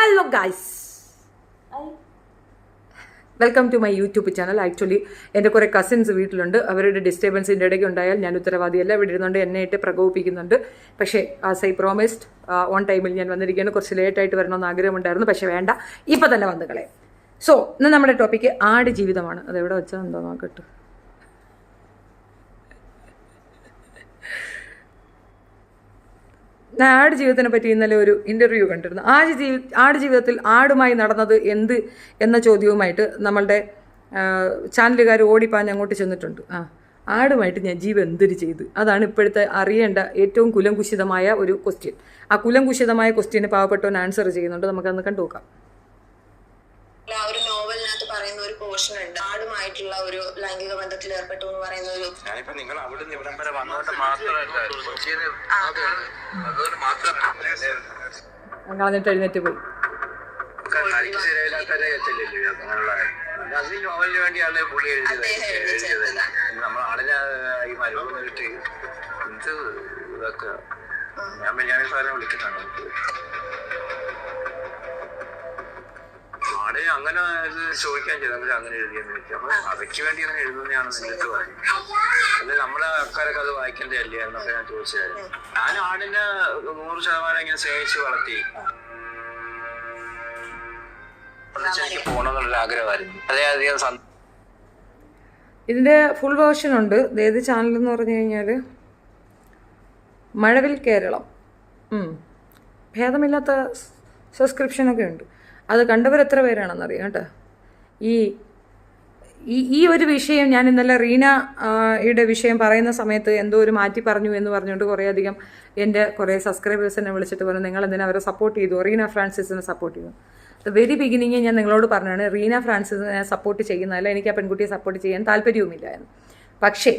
Hello guys, welcome to my YouTube channel. Actually എൻ്റെ കുറേ cousins വീട്ടിലുണ്ട്. അവരുടെ ഡിസ്റ്റർബൻസിൻ്റെ ഇടയ്ക്ക് ഉണ്ടായാൽ ഞാൻ ഉത്തരവാദിയല്ല. ഇവിടെ ഇരുന്നുകൊണ്ട് എന്നെ ഇട്ട് പ്രകോപിപ്പിക്കുന്നുണ്ട്. പക്ഷേ ആസ് ഐ പ്രോമിസ്ഡ് ഓൺ ടൈമിൽ ഞാൻ വന്നിരിക്കുകയാണ്. കുറച്ച് ലേറ്റായിട്ട് വരണമെന്ന് ആഗ്രഹമുണ്ടായിരുന്നു, പക്ഷേ വേണ്ട, ഇപ്പം തന്നെ വന്നു കളയാം. സോ ഇന്ന് നമ്മുടെ ടോപ്പിക്ക് ആട് ജീവിതമാണ്. അതെവിടെ വെച്ചാൽ എന്തോ നോക്കട്ടെ. ഞാൻ ആട് ജീവിതത്തിനെ പറ്റി ഇന്നലെ ഒരു ഇൻ്റർവ്യൂ കണ്ടിരുന്നു. ആട് ജീവിതത്തിൽ ആടുമായി നടന്നത് എന്ത് എന്ന ചോദ്യവുമായിട്ട് നമ്മളുടെ ചാനലുകാർ ഓടിപ്പാഞ്ഞ് അങ്ങോട്ട് ചെന്നിട്ടുണ്ട്. ആടുമായിട്ട് ഞാൻ ജീവൻ എന്തൊരു ചെയ്ത്, അതാണ് ഇപ്പോഴത്തെ അറിയേണ്ട ഏറ്റവും കുലംകുശിതമായ ഒരു ക്വസ്റ്റ്യൻ. ആ കുലംകുശിതമായ ക്വസ്റ്റ്യന് പാവപ്പെട്ടവൻ ആൻസർ ചെയ്യുന്നുണ്ട്. നമുക്കന്ന് കണ്ടു നോക്കാം. ഒരു നോവലിനകത്ത് പറയുന്ന ഒരു പോർഷൻ ഉണ്ട്, ആടുമായിട്ടുള്ള ഒരു ലൈംഗിക ബന്ധത്തിൽ ഏർപ്പെട്ടു എന്ന് പറയുന്ന ഒരു. നിങ്ങൾ അവിടുന്ന് ഇവിടം വരെ വന്നോട്ട് മാത്രമല്ല, കളഞ്ഞിട്ട് എഴുന്നേറ്റ് പോയി. നോവലിന് വേണ്ടിയാണ് പുള്ളി എഴുതിയത്. നമ്മൾ ആടിനെ ഈ മരുഭൂമി കിട്ടി എന്ത് ഇതൊക്കെ. ഞാൻ ബെന്യാമിൻ സാറിനെ വിളിക്കുന്നതാണ്. ആടെ അങ്ങനെ ഇത് ചോദിക്കാൻ ചെയ്തെങ്കിൽ അങ്ങനെ എഴുതിയെന്ന് വെച്ചാൽ അപ്പൊ അവയ്ക്ക് വേണ്ടി അങ്ങനെ എഴുതുന്നതാണ് നിന്നിട്ട് പറഞ്ഞത്. അത് നമ്മളെ ആൾക്കാരൊക്കെ അത് വായിക്കേണ്ടതല്ലേ എന്നൊക്കെ ഞാൻ ചോദിച്ചായിരുന്നു. ഞാൻ ആടിനെ 100% ഇങ്ങനെ സ്നേഹിച്ച് വളർത്തി. എനിക്ക് പോകണമെന്നുള്ള ആഗ്രഹമായിരുന്നു. അതേയധികം. ഇതിൻ്റെ ഫുൾ വേർഷൻ ഉണ്ട്. ഏത് ചാനൽ എന്ന് പറഞ്ഞു കഴിഞ്ഞാൽ മഴവിൽ കേരളം. ഭേദമില്ലാത്ത സബ്സ്ക്രിപ്ഷനൊക്കെ ഉണ്ട്. അത് കണ്ടവർ എത്ര പേരാണെന്നറിയാം കേട്ടോ. ഈ ഒരു വിഷയം ഞാൻ ഇന്നലെ റീനയുടെ വിഷയം പറയുന്ന സമയത്ത് എന്തോ ഒരു മാറ്റി പറഞ്ഞു എന്ന് പറഞ്ഞുകൊണ്ട് കുറേയധികം എൻ്റെ കുറേ സബ്സ്ക്രൈബേഴ്സിനെ വിളിച്ചിട്ട് പറഞ്ഞു, നിങ്ങൾ എന്തിനാ അവരെ സപ്പോർട്ട് ചെയ്തു, റീന ഫ്രാൻസിസിനെ സപ്പോർട്ട് ചെയ്തു. വെരി ബിഗിനിങ് ഞാൻ നിങ്ങളോട് പറഞ്ഞാണ് റീന ഫ്രാൻസിസിനെ സപ്പോർട്ട് ചെയ്യുന്നതല്ല, എനിക്ക് ആ പെൺകുട്ടിയെ സപ്പോർട്ട് ചെയ്യാൻ താല്പര്യവുമില്ല എന്ന്. പക്ഷേ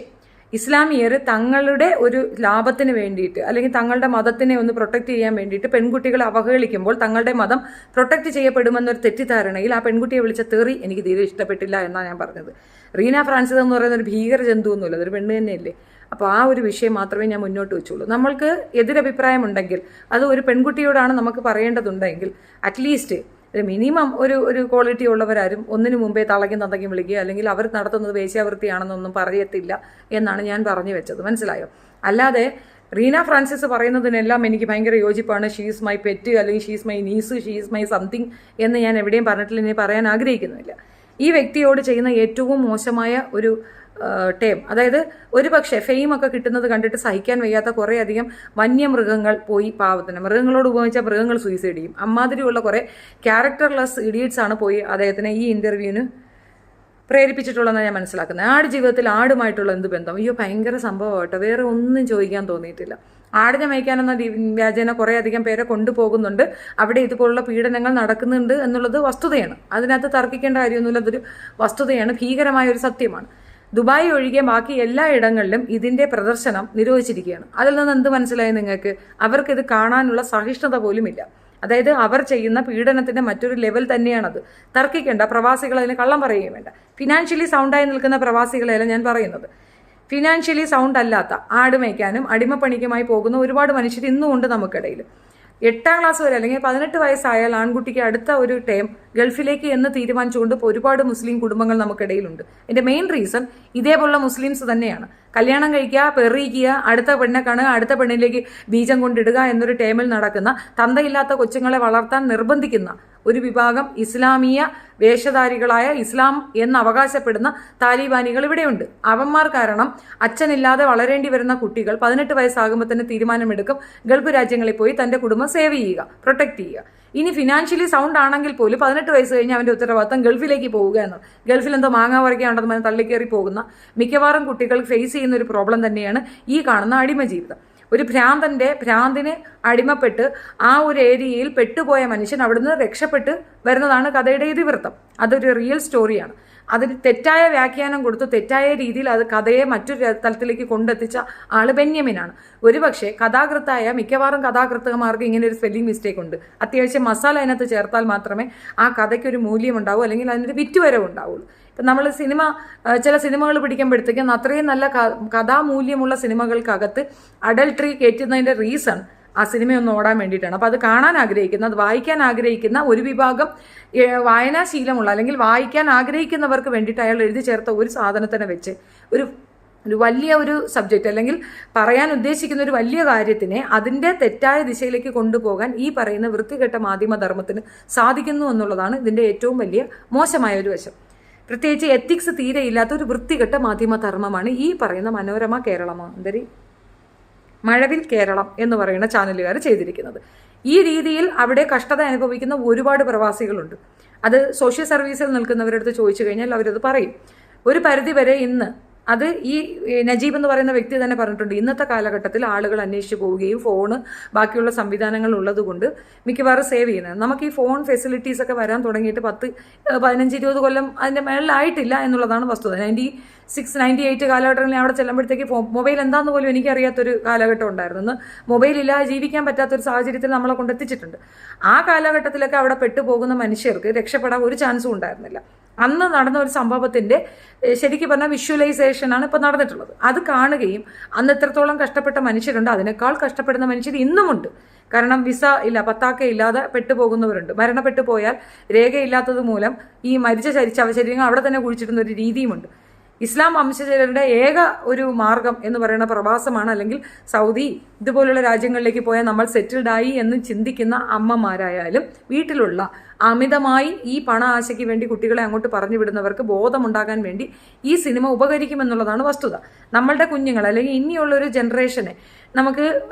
ഇസ്ലാമിയർ തങ്ങളുടെ ഒരു ലാഭത്തിന് വേണ്ടിയിട്ട് അല്ലെങ്കിൽ തങ്ങളുടെ മതത്തിനെ ഒന്ന് പ്രൊട്ടക്റ്റ് ചെയ്യാൻ വേണ്ടിയിട്ട് പെൺകുട്ടികളെ അവഹേളിക്കുമ്പോൾ തങ്ങളുടെ മതം പ്രൊട്ടക്റ്റ് ചെയ്യപ്പെടുമെന്നൊരു തെറ്റിദ്ധാരണയിൽ ആ പെൺകുട്ടിയെ വിളിച്ച തെറി എനിക്ക് തീരെ ഇഷ്ടപ്പെട്ടില്ല എന്നാണ് ഞാൻ പറഞ്ഞത്. റീന ഫ്രാൻസിസ് എന്ന് പറയുന്ന ഒരു ഭീകര ജന്തുവൊന്നുമില്ല, അതൊരു പെണ്ണ് തന്നെയല്ലേ. അപ്പോൾ ആ ഒരു വിഷയം മാത്രമേ ഞാൻ മുന്നോട്ട് വെച്ചുള്ളൂ. നമ്മൾക്ക് എതിരഭിപ്രായം ഉണ്ടെങ്കിൽ അത് ഒരു പെൺകുട്ടിയോടാണ് നമുക്ക് പറയേണ്ടതുണ്ടെങ്കിൽ അറ്റ്ലീസ്റ്റ് മിനിമം ഒരു ക്വാളിറ്റി ഉള്ളവരാരും ഒന്നിനു മുമ്പേ തളകി നതകി വിളിക്കുക അല്ലെങ്കിൽ അവർ നടത്തുന്നത് വേശ്യാവൃത്തിയാണെന്നൊന്നും പറയത്തില്ല എന്നാണ് ഞാൻ പറഞ്ഞു വെച്ചത്. മനസ്സിലായോ? അല്ലാതെ റീന ഫ്രാൻസിസ് പറയുന്നതിനെല്ലാം എനിക്ക് ഭയങ്കര യോജിപ്പാണ്. ഷീസ് മൈ പെറ്റ് അല്ലെങ്കിൽ she's my niece, she's my something എന്ന് ഞാൻ എവിടെയും പറഞ്ഞിട്ടില്ല, ഇനി പറയാൻ ആഗ്രഹിക്കുന്നില്ല. ഈ വ്യക്തിയോട് ചെയ്യുന്ന ഏറ്റവും മോശമായ ഒരു ടേം, അതായത് ഒരു പക്ഷേ ഫെയിമൊക്കെ കിട്ടുന്നത് കണ്ടിട്ട് സഹിക്കാൻ വയ്യാത്ത കുറേയധികം വന്യമൃഗങ്ങൾ പോയി പാവത്തിന് മൃഗങ്ങളോട് ഉപയോഗിച്ചാൽ മൃഗങ്ങൾ സൂയിസൈഡ് ചെയ്യും. അമ്മാതിരിയുള്ള കുറേ ക്യാരക്ടർലെസ് ഇഡിയറ്റ്സ് ആണ് പോയി അദ്ദേഹത്തിനെ ഈ ഇൻ്റർവ്യൂവിന് പ്രേരിപ്പിച്ചിട്ടുള്ളതെന്ന് ഞാൻ മനസ്സിലാക്കുന്നത്. ആട് ജീവിതത്തിൽ ആടുമായിട്ടുള്ള എന്ത് ബന്ധം? അയ്യോ ഭയങ്കര സംഭവമായിട്ട് വേറെ ഒന്നും ചോദിക്കാൻ തോന്നിയിട്ടില്ല. ആടിനെ മേയ്ക്കാനെന്ന വ്യാജേന കുറേയധികം പേരെ കൊണ്ടുപോകുന്നുണ്ട്, അവിടെ ഇതുപോലുള്ള പീഡനങ്ങൾ നടക്കുന്നുണ്ട് എന്നുള്ളത് വസ്തുതയാണ്. അതിനകത്ത് തർക്കിക്കേണ്ട കാര്യമൊന്നുമില്ല, അതൊരു വസ്തുതയാണ്, ഭീകരമായ ഒരു സത്യമാണ്. ദുബായ് ഒഴികെ ബാക്കി എല്ലാ ഇടങ്ങളിലും ഇതിൻ്റെ പ്രദർശനം നിരോധിച്ചിരിക്കുകയാണ്. അതിൽ നിന്ന് എന്ത് മനസ്സിലായി നിങ്ങൾക്ക്? അവർക്കിത് കാണാനുള്ള സഹിഷ്ണുത പോലുമില്ല. അതായത് അവർ ചെയ്യുന്ന പീഡനത്തിൻ്റെ മറ്റൊരു ലെവൽ തന്നെയാണത്. തർക്കിക്കേണ്ട, പ്രവാസികൾ അതിന് കള്ളം പറയുകയും വേണ്ട. ഫിനാൻഷ്യലി സൗണ്ടായി നിൽക്കുന്ന പ്രവാസികളെയല്ല ഞാൻ പറയുന്നത്. ഫിനാൻഷ്യലി സൗണ്ട് അല്ലാത്ത ആട് മേയ്ക്കാനും അടിമപ്പണിക്കുമായി പോകുന്ന ഒരുപാട് മനുഷ്യർ ഇന്നും ഉണ്ട് നമുക്കിടയിൽ. 8ാം ക്ലാസ് വരെ അല്ലെങ്കിൽ 18 വയസ്സായാൽ ആൺകുട്ടിക്ക് അടുത്ത ഒരു ടേം ഗൾഫിലേക്ക് എന്ന് തീരുമാനിച്ചുകൊണ്ട് ഒരുപാട് മുസ്ലിം കുടുംബങ്ങൾ നമുക്കിടയിലുണ്ട്. എൻ്റെ മെയിൻ റീസൺ ഇതേപോലുള്ള മുസ്ലിംസ് തന്നെയാണ്. കല്യാണം കഴിക്കുക, പെറിയിക്കുക, അടുത്ത പെണ്ണെ കാണുക, അടുത്ത പെണ്ണിലേക്ക് ബീജം കൊണ്ടിടുക എന്നൊരു ടേമിൽ നടക്കുന്ന തന്തയില്ലാത്ത കൊച്ചുങ്ങളെ വളർത്താൻ നിർബന്ധിക്കുന്ന ഒരു വിഭാഗം ഇസ്ലാമീയ വേഷധാരികളായ ഇസ്ലാം എന്ന് അവകാശപ്പെടുന്ന താലിബാനികൾ ഇവിടെയുണ്ട്. അവന്മാർ കാരണം അച്ഛനില്ലാതെ വളരേണ്ടി വരുന്ന കുട്ടികൾ 18 വയസ്സാകുമ്പോൾ തന്നെ തീരുമാനമെടുക്കും ഗൾഫ് രാജ്യങ്ങളിൽ പോയി തൻ്റെ കുടുംബം സേവ് ചെയ്യുക, പ്രൊട്ടക്റ്റ് ചെയ്യുക. ഇനി ഫിനാൻഷ്യലി സൗണ്ട് ആണെങ്കിൽ പോലും 18 വയസ്സ് കഴിഞ്ഞ് അവൻ്റെ ഉത്തരവാദിത്തം ഗൾഫിലേക്ക് പോവുക എന്ന്. ഗൾഫിൽ എന്തോ മാങ്ങാ വരയ്ക്കാണ്ടെന്ന് തള്ളിക്കയറി പോകുന്ന മിക്കവാറും കുട്ടികൾ ഫേസ് ചെയ്യുന്ന ഒരു പ്രോബ്ലം തന്നെയാണ് ഈ കാണുന്ന അടിമ ജീവിതം. ഒരു ഭ്രാന്തിന് അടിമപ്പെട്ട് ആ ഒരു ഏരിയയിൽ പെട്ടുപോയ മനുഷ്യൻ അവിടുന്ന് രക്ഷപ്പെട്ട് വരുന്നതാണ് കഥയുടെ ഇതിവൃത്തം. അതൊരു റിയൽ സ്റ്റോറിയാണ്. അതിന് തെറ്റായ വ്യാഖ്യാനം കൊടുത്ത് തെറ്റായ രീതിയിൽ അത് കഥയെ മറ്റൊരു തലത്തിലേക്ക് കൊണ്ടെത്തിച്ച ആള് ബെന്യാമിനാണ്. ഒരുപക്ഷെ കഥാകൃത്തായ മിക്കവാറും കഥാകൃത്തുമാർക്ക് ഇങ്ങനെ ഒരു സ്പെല്ലിംഗ് മിസ്റ്റേക്ക് ഉണ്ട്. അത്യാവശ്യം മസാല അതിനകത്ത് ചേർത്താൽ മാത്രമേ ആ കഥയ്ക്കൊരു മൂല്യം ഉണ്ടാവൂ, അല്ലെങ്കിൽ അതിനൊരു വിറ്റുവരവ് ഉണ്ടാവുള്ളൂ. ഇപ്പം നമ്മൾ ചില സിനിമകൾ പിടിക്കുമ്പോഴത്തേക്കും അത്രയും നല്ല കഥാമൂല്യമുള്ള സിനിമകൾക്കകത്ത് അഡൾട്ടറി കയറ്റുന്നതിൻ്റെ റീസൺ ആ സിനിമയൊന്ന് ഓടാൻ വേണ്ടിയിട്ടാണ്. അപ്പോൾ അത് കാണാൻ ആഗ്രഹിക്കുന്ന, അത് വായിക്കാൻ ആഗ്രഹിക്കുന്ന ഒരു വിഭാഗം വായനാശീലമുള്ള അല്ലെങ്കിൽ വായിക്കാൻ ആഗ്രഹിക്കുന്നവർക്ക് വേണ്ടിയിട്ട് അയാൾ എഴുതി ചേർത്ത ഒരു സാധനത്തിനെ വെച്ച് ഒരു വലിയ ഒരു സബ്ജക്റ്റ് അല്ലെങ്കിൽ പറയാൻ ഉദ്ദേശിക്കുന്ന ഒരു വലിയ കാര്യത്തിനെ അതിൻ്റെ തെറ്റായ ദിശയിലേക്ക് കൊണ്ടുപോകാൻ ഈ പറയുന്ന വൃത്തികെട്ട മാധ്യമധർമ്മത്തിന് സാധിക്കുന്നു എന്നുള്ളതാണ് ഇതിൻ്റെ ഏറ്റവും വലിയ മോശമായ ഒരു വശം. പ്രത്യേകിച്ച് എത്തിക്സ് തീരെ ഇല്ലാത്ത ഒരു വൃത്തികെട്ട മാധ്യമധർമ്മമാണ് ഈ പറയുന്ന മനോരമ കേരളമോ മഴവിൽ കേരളം എന്ന് പറയുന്ന ചാനലുകാർ ചെയ്തിരിക്കുന്നത്. ഈ രീതിയിൽ അവിടെ കഷ്ടത അനുഭവിക്കുന്ന ഒരുപാട് പ്രവാസികളുണ്ട്. അത് സോഷ്യൽ സർവീസിൽ നിൽക്കുന്നവരടുത്ത് ചോദിച്ചു കഴിഞ്ഞാൽ അവരത് പറയും. ഒരു പരിധിവരെ ഇന്ന് അത് ഈ നജീബ് എന്ന് പറയുന്ന വ്യക്തി തന്നെ പറഞ്ഞിട്ടുണ്ട്, ഇന്നത്തെ കാലഘട്ടത്തിൽ ആളുകൾ അന്വേഷിച്ച് പോവുകയും ഫോണ് ബാക്കിയുള്ള സംവിധാനങ്ങൾ ഉള്ളത് കൊണ്ട് മിക്കവാറും സേവ് ചെയ്യുന്നത്. നമുക്ക് ഈ ഫോൺ ഫെസിലിറ്റീസ് ഒക്കെ വരാൻ തുടങ്ങിയിട്ട് 10-15-20 കൊല്ലം അതിൻ്റെ മേളിലായിട്ടില്ല എന്നുള്ളതാണ് വസ്തുത. 96-98 കാലഘട്ടങ്ങളിൽ അവിടെ ചെല്ലുമ്പോഴത്തേക്ക് മൊബൈൽ എന്താന്ന് പോലും എനിക്കറിയാത്തൊരു കാലഘട്ടം ഉണ്ടായിരുന്നു. ഇന്ന് മൊബൈൽ ഇല്ലാതെ ജീവിക്കാൻ പറ്റാത്തൊരു സാഹചര്യത്തിൽ നമ്മളെ കൊണ്ടെത്തിച്ചിട്ടുണ്ട്. ആ കാലഘട്ടത്തിലൊക്കെ അവിടെ പെട്ടുപോകുന്ന മനുഷ്യർക്ക് രക്ഷപ്പെടാൻ ഒരു ചാൻസും ഉണ്ടായിരുന്നില്ല. അന്ന് നടന്ന ഒരു സംഭവത്തിൻ്റെ ശരിക്കും പറഞ്ഞാൽ വിഷ്വലൈസേഷനാണ് ഇപ്പോൾ നടന്നിട്ടുള്ളത്. അത് കാണുകയും അന്ന് എത്രത്തോളം കഷ്ടപ്പെട്ട മനുഷ്യരുണ്ട്, അതിനേക്കാൾ കഷ്ടപ്പെടുന്ന മനുഷ്യർ ഇന്നുമുണ്ട്. കാരണം വിസ ഇല്ല, പത്താക്ക ഇല്ലാതെ പെട്ടുപോകുന്നവരുണ്ട്. മരണപ്പെട്ടു പോയാൽ രേഖയില്ലാത്തത് മൂലം ഈ മരിച്ച ശവശരീരങ്ങൾ അവിടെ തന്നെ കുഴിച്ചിടുന്ന ഒരു രീതിയുമുണ്ട്. ഇസ്ലാം വംശജരുടെ ഏക ഒരു മാർഗം എന്ന് പറയുന്ന പ്രവാസമാണ്, അല്ലെങ്കിൽ സൗദി ഇതുപോലുള്ള രാജ്യങ്ങളിലേക്ക് പോയാൽ നമ്മൾ സെറ്റിൽഡ് ആയി എന്ന് ചിന്തിക്കുന്ന അമ്മമാരായാലും വീട്ടിലുള്ള അമിതമായി ഈ പണ ആശയ്ക്ക് വേണ്ടി കുട്ടികളെ അങ്ങോട്ട് പറഞ്ഞു വിടുന്നവർക്ക് ബോധമുണ്ടാകാൻ വേണ്ടി ഈ സിനിമ ഉപകരിക്കുമെന്നുള്ളതാണ് വസ്തുത. നമ്മളുടെ കുഞ്ഞുങ്ങൾ അല്ലെങ്കിൽ ഇനിയുള്ളൊരു ജനറേഷനെ നമുക്ക്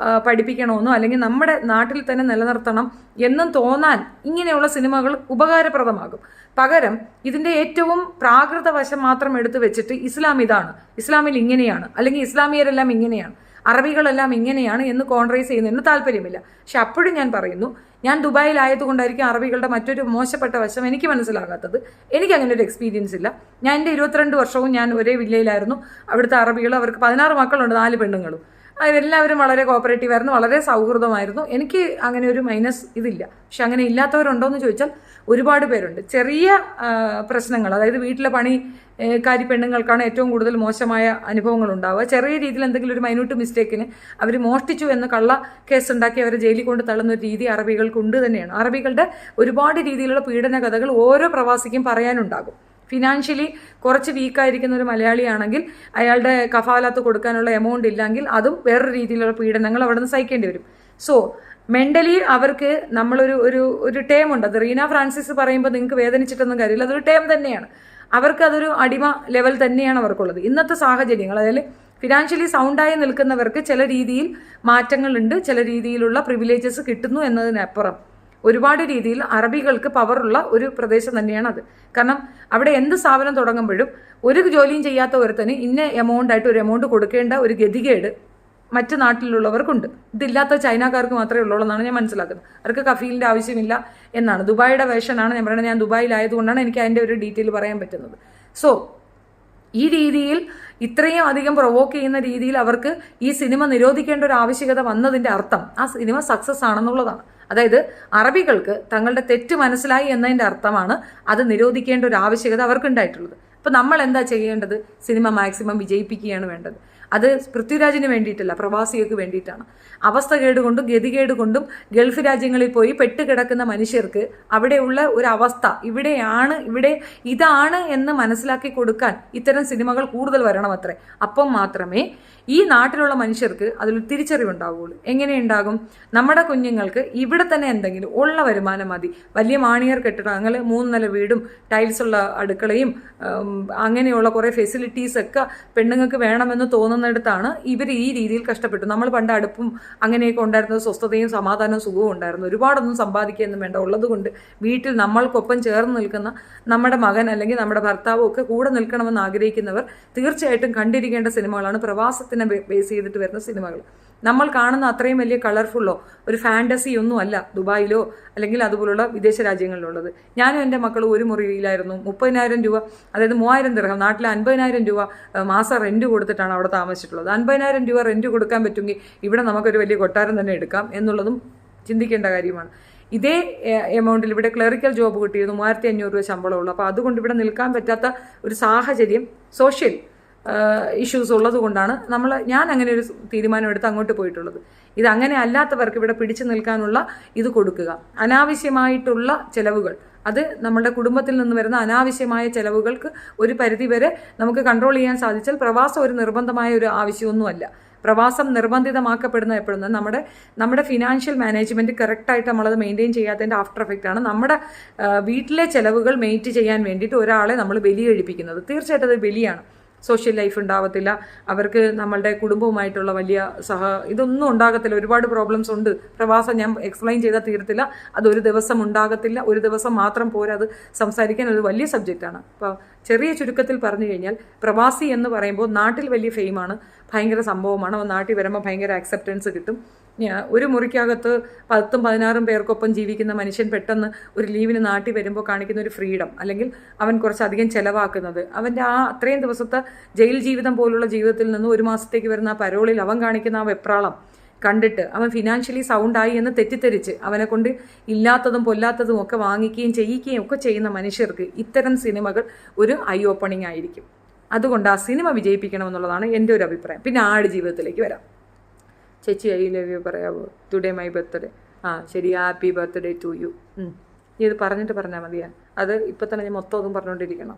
പഠിപ്പിക്കണമെന്നോ അല്ലെങ്കിൽ നമ്മുടെ നാട്ടിൽ തന്നെ നിലനിർത്തണം എന്നും തോന്നാൻ ഇങ്ങനെയുള്ള സിനിമകൾ ഉപകാരപ്രദമാകും. പകരം ഇതിൻ്റെ ഏറ്റവും പ്രാകൃത വശം മാത്രം എടുത്തു വെച്ചിട്ട് ഇസ്ലാം ഇതാണ്, ഇസ്ലാമിൽ ഇങ്ങനെയാണ്, അല്ലെങ്കിൽ ഇസ്ലാമിയരെല്ലാം ഇങ്ങനെയാണ്, അറബികളെല്ലാം ഇങ്ങനെയാണ് എന്ന് കോൺട്രൈസ് ചെയ്യുന്നതിന് താല്പര്യമില്ല. പക്ഷെ അപ്പോഴും ഞാൻ പറയുന്നു, ഞാൻ ദുബായിലായതുകൊണ്ടായിരിക്കും അറബികളുടെ മറ്റൊരു മോശപ്പെട്ട വശം എനിക്ക് മനസ്സിലാകാത്തത്. എനിക്ക് അങ്ങനെ ഒരു എക്സ്പീരിയൻസ് ഇല്ല. ഞാൻ എൻ്റെ 22 വർഷവും ഞാൻ ഒരേ വില്ലയിലായിരുന്നു. അവിടുത്തെ അറബികൾ, അവർക്ക് 16 മക്കളുണ്ട്, 4 പെണ്ണുങ്ങളും. അവരെല്ലാവരും വളരെ കോപ്പറേറ്റീവായിരുന്നു, വളരെ സൗഹൃദമായിരുന്നു. എനിക്ക് അങ്ങനെ ഒരു മൈനസ് ഇതില്ല. പക്ഷെ അങ്ങനെ ഇല്ലാത്തവരുണ്ടോ എന്ന് ചോദിച്ചാൽ ഒരുപാട് പേരുണ്ട്. ചെറിയ പ്രശ്നങ്ങൾ, അതായത് വീട്ടിലെ പണിക്കാരി പെണ്ണുങ്ങൾക്കാണ് ഏറ്റവും കൂടുതൽ മോശമായ അനുഭവങ്ങൾ ഉണ്ടാവുക. ചെറിയ രീതിയിൽ എന്തെങ്കിലും ഒരു മൈന്യൂട്ട് മിസ്റ്റേക്കിന് അവർ മോഷ്ടിച്ചു എന്ന് കള്ള കേസ് ഉണ്ടാക്കി അവരെ ജയിലിൽ കൊണ്ട് തള്ളുന്ന ഒരു രീതി അറബികൾക്കുണ്ട് തന്നെയാണ്. അറബികളുടെ ഒരുപാട് രീതിയിലുള്ള പീഡന കഥകൾ ഓരോ പ്രവാസിക്കും പറയാനുണ്ടാകും. ഫിനാൻഷ്യലി കുറച്ച് വീക്കായിരിക്കുന്ന ഒരു മലയാളിയാണെങ്കിൽ അയാളുടെ കഫാലത്ത് കൊടുക്കാനുള്ള എമൗണ്ട് ഇല്ലെങ്കിൽ അതും വേറൊരു രീതിയിലുള്ള പീഡനങ്ങൾ അവിടെ നിന്ന് സഹിക്കേണ്ടി വരും. സോ മെൻ്റലി അവർക്ക് നമ്മളൊരു ടേം ഉണ്ട്. അത് റീന ഫ്രാൻസിസ് പറയുമ്പോൾ നിങ്ങൾക്ക് വേദനിച്ചിട്ടൊന്നും കാര്യമില്ല, അതൊരു ടേം തന്നെയാണ്. അവർക്ക് അതൊരു അടിമ ലെവൽ തന്നെയാണ് അവർക്കുള്ളത്. ഇന്നത്തെ സാഹചര്യങ്ങൾ, അതായത് ഫിനാൻഷ്യലി സൗണ്ടായി നിൽക്കുന്നവർക്ക് ചില രീതിയിൽ മാറ്റങ്ങളുണ്ട്, ചില രീതിയിലുള്ള പ്രിവിലേജസ് കിട്ടുന്നു എന്നതിനപ്പുറം ഒരുപാട് രീതിയിൽ അറബികൾക്ക് പവറുള്ള ഒരു പ്രദേശം തന്നെയാണ് അത്. കാരണം അവിടെ എന്ത് സ്ഥാപനം തുടങ്ങുമ്പോഴും ഒരു ജോലിയും ചെയ്യാത്ത ഒരുത്തന് ഇന്ന എമൗണ്ടായിട്ട് ഒരു എമൗണ്ട് കൊടുക്കേണ്ട ഒരു ഗതികേട് മറ്റു നാട്ടിലുള്ളവർക്കുണ്ട്. ഇതില്ലാത്ത ചൈനക്കാർക്ക് മാത്രമേ ഉള്ളൂ എന്നാണ് ഞാൻ മനസ്സിലാക്കുന്നത്. അവർക്ക് കഫീലിൻ്റെ ആവശ്യമില്ല എന്നാണ്. ദുബായിയുടെ വേഷനാണ് ഞാൻ പറയുന്നത്. ഞാൻ ദുബായിലായതുകൊണ്ടാണ് എനിക്ക് അതിൻ്റെ ഒരു ഡീറ്റെയിൽ പറയാൻ പറ്റുന്നത്. സോ ഈ രീതിയിൽ ഇത്രയും അധികം പ്രൊവോക്ക് ചെയ്യുന്ന രീതിയിൽ അവർക്ക് ഈ സിനിമ നിരോധിക്കേണ്ട ഒരു ആവശ്യകത വന്നതിൻ്റെ അർത്ഥം ആ സിനിമ സക്സസ് ആണെന്നുള്ളതാണ്. അതായത് അറബികൾക്ക് തങ്ങളുടെ തെറ്റ് മനസ്സിലായി എന്നതിൻ്റെ അർത്ഥമാണ് അത് നിരോധിക്കേണ്ട ഒരു ആവശ്യകത അവർക്കുണ്ടായിട്ടുള്ളത്. അപ്പോൾ നമ്മൾ എന്താ ചെയ്യേണ്ടത്? സിനിമ മാക്സിമം വിജയിപ്പിക്കുകയാണ് വേണ്ടത്. അത് പൃഥ്വിരാജിന് വേണ്ടിയിട്ടല്ല, പ്രവാസികൾക്ക് വേണ്ടിയിട്ടാണ്. അവസ്ഥ കേടുകൊണ്ടും ഗതികേട് കൊണ്ടും ഗൾഫ് രാജ്യങ്ങളിൽ പോയി പെട്ടുകിടക്കുന്ന മനുഷ്യർക്ക് അവിടെയുള്ള ഒരു അവസ്ഥ ഇവിടെ ഇതാണ് എന്ന് മനസ്സിലാക്കി കൊടുക്കാൻ ഇത്തരം സിനിമകൾ കൂടുതൽ വരണം അത്രേ. അപ്പം മാത്രമേ ഈ നാട്ടിലുള്ള മനുഷ്യർക്ക് അതിലൊരു തിരിച്ചറിവുണ്ടാവുകയുള്ളൂ. എങ്ങനെയുണ്ടാകും? നമ്മുടെ കുഞ്ഞുങ്ങൾക്ക് ഇവിടെ തന്നെ എന്തെങ്കിലും ഉള്ള വരുമാനം മതി. വലിയ മാണിയർ കെട്ടിടങ്ങൾ, 3 നില വീടും ടൈൽസുള്ള അടുക്കളയും അങ്ങനെയുള്ള കുറേ ഫെസിലിറ്റീസൊക്കെ പെണ്ണുങ്ങൾക്ക് വേണമെന്ന് തോന്നുന്നിടത്താണ് ഇവർ ഈ രീതിയിൽ കഷ്ടപ്പെട്ടു. നമ്മൾ പണ്ട് അടുപ്പും അങ്ങനെയൊക്കെ ഉണ്ടായിരുന്നത് സ്വസ്ഥതയും സമാധാനവും സുഖവും ഉണ്ടായിരുന്നു. ഒരുപാടൊന്നും സമ്പാദിക്കുകയൊന്നും വേണ്ട. ഉള്ളതുകൊണ്ട് വീട്ടിൽ നമ്മൾക്കൊപ്പം ചേർന്ന് നിൽക്കുന്ന നമ്മുടെ മകൻ അല്ലെങ്കിൽ നമ്മുടെ ഭർത്താവും ഒക്കെ കൂടെ നിൽക്കണമെന്ന് ആഗ്രഹിക്കുന്നവർ തീർച്ചയായിട്ടും കണ്ടിരിക്കേണ്ട സിനിമകളാണ് പ്രവാസത്തിനെ ബേസ് ചെയ്തിട്ട് വരുന്ന സിനിമകൾ. നമ്മൾ കാണുന്ന അത്രയും വലിയ കളർഫുള്ളോ ഒരു ഫാൻറ്റസി ഒന്നും അല്ല ദുബായിലോ അല്ലെങ്കിൽ അതുപോലുള്ള വിദേശ രാജ്യങ്ങളിലുള്ളത്. ഞാനും എൻ്റെ മക്കളും ഒരു മുറിയിലായിരുന്നു. 30,000 രൂപ, അതായത് 3,000 ദിർഹം, നാട്ടിൽ 50,000 രൂപ മാസം റെൻറ്റ് കൊടുത്തിട്ടാണ് അവിടെ താമസിച്ചിട്ടുള്ളത്. 50,000 രൂപ റെൻറ്റ് കൊടുക്കാൻ പറ്റുമെങ്കിൽ ഇവിടെ നമുക്കൊരു വലിയ കൊട്ടാരം തന്നെ എടുക്കാം എന്നുള്ളതും ചിന്തിക്കേണ്ട കാര്യമാണ്. ഇതേ എമൗണ്ടിൽ ഇവിടെ ക്ലറിക്കൽ ജോബ് കിട്ടിയിരുന്നു, 3,500 രൂപ ശമ്പളമുള്ളൂ. അപ്പോൾ അതുകൊണ്ട് ഇവിടെ നിൽക്കാൻ പറ്റാത്ത ഒരു സാഹചര്യം സോഷ്യൽ ഇഷ്യൂസ് ഉള്ളത് കൊണ്ടാണ് ഞാൻ അങ്ങനെ ഒരു തീരുമാനം എടുത്ത് അങ്ങോട്ട് പോയിട്ടുള്ളത്. ഇത് അങ്ങനെ അല്ലാത്തവർക്ക് ഇവിടെ പിടിച്ചു നിൽക്കാനുള്ള ഇത് കൊടുക്കുക. അനാവശ്യമായിട്ടുള്ള ചെലവുകൾ, അത് നമ്മുടെ കുടുംബത്തിൽ നിന്ന് വരുന്ന അനാവശ്യമായ ചെലവുകൾക്ക് ഒരു പരിധിവരെ നമുക്ക് കൺട്രോൾ ചെയ്യാൻ സാധിച്ചാൽ പ്രവാസം ഒരു നിർബന്ധമായ ഒരു ആവശ്യമൊന്നുമല്ല. പ്രവാസം നിർബന്ധിതമാക്കപ്പെടുന്ന എപ്പോഴും നമ്മുടെ ഫിനാൻഷ്യൽ മാനേജ്മെൻറ്റ് കറക്റ്റായിട്ട് നമ്മളത് മെയിൻറ്റെയിൻ ചെയ്യാത്തതിൻ്റെ ആഫ്റ്റർ എഫക്റ്റാണ് നമ്മുടെ വീട്ടിലെ ചെലവുകൾ മെയിറ്റ് ചെയ്യാൻ വേണ്ടിയിട്ട് ഒരാളെ നമ്മൾ ബലി കഴിപ്പിക്കുന്നത്. തീർച്ചയായിട്ടും അത് ബലിയാണ്. സോഷ്യൽ ലൈഫ് ഉണ്ടാകത്തില്ല, അവർക്ക് നമ്മളുടെ കുടുംബവുമായിട്ടുള്ള വലിയ ഇതൊന്നും ഉണ്ടാകത്തില്ല. ഒരുപാട് പ്രോബ്ലംസ് ഉണ്ട്. പ്രവാസം ഞാൻ എക്സ്പ്ലെയിൻ ചെയ്താൽ തീരത്തില്ല. അതൊരു ദിവസം ഉണ്ടാകത്തില്ല, ഒരു ദിവസം മാത്രം പോരാ അത് സംസാരിക്കാൻ. ഒരു വലിയ സബ്ജക്റ്റാണ്. അപ്പോൾ ചെറിയ ചുരുക്കത്തിൽ പറഞ്ഞു കഴിഞ്ഞാൽ പ്രവാസി എന്ന് പറയുമ്പോൾ നാട്ടിൽ വലിയ ഫെയിമാണ്, ഭയങ്കര സംഭവമാണ്. നാട്ടിൽ വരുമ്പോൾ ഭയങ്കര ആക്സെപ്റ്റൻസ് കിട്ടും. ഒരു മുറിക്കകത്ത് 10-16 പേർക്കൊപ്പം ജീവിക്കുന്ന മനുഷ്യൻ പെട്ടെന്ന് ഒരു ലീവിന് നാട്ടിൽ വരുമ്പോൾ കാണിക്കുന്ന ഒരു ഫ്രീഡം, അല്ലെങ്കിൽ അവൻ കുറച്ചധികം ചിലവാക്കുന്നത്, അവൻ്റെ അത്രയും ദിവസത്തെ ജയിൽ ജീവിതം പോലുള്ള ജീവിതത്തിൽ നിന്ന് ഒരു മാസത്തേക്ക് വരുന്ന ആ പരോളിൽ അവൻ കാണിക്കുന്ന ആ വെപ്രാളം കണ്ടിട്ട് അവൻ ഫിനാൻഷ്യലി സൗണ്ടായി എന്ന് തെറ്റിദ്ധരിച്ച് അവനെ കൊണ്ട് ഇല്ലാത്തതും പൊല്ലാത്തതും ഒക്കെ വാങ്ങിക്കുകയും ചെയ്യിക്കുകയും ഒക്കെ ചെയ്യുന്ന മനുഷ്യർക്ക് ഇത്തരം സിനിമകൾ ഒരു ഐ ഓപ്പണിംഗ് ആയിരിക്കും. അതുകൊണ്ട് ആ സിനിമ വിജയിപ്പിക്കണമെന്നുള്ളതാണ് എൻ്റെ ഒരു അഭിപ്രായം. പിന്നെ ആട് ജീവിതത്തിലേക്ക് വരാം. ചേച്ചി ഐ ലവ് യു പറയാവോ? Today my birthday. ശരി, ഹാപ്പി ബർത്ത്ഡേ ടു യു. ഇത് പറഞ്ഞിട്ട് പറഞ്ഞാൽ മതിയാ? അത് ഇപ്പം തന്നെ ഞാൻ മൊത്തം ഒന്നും പറഞ്ഞുകൊണ്ടിരിക്കണം.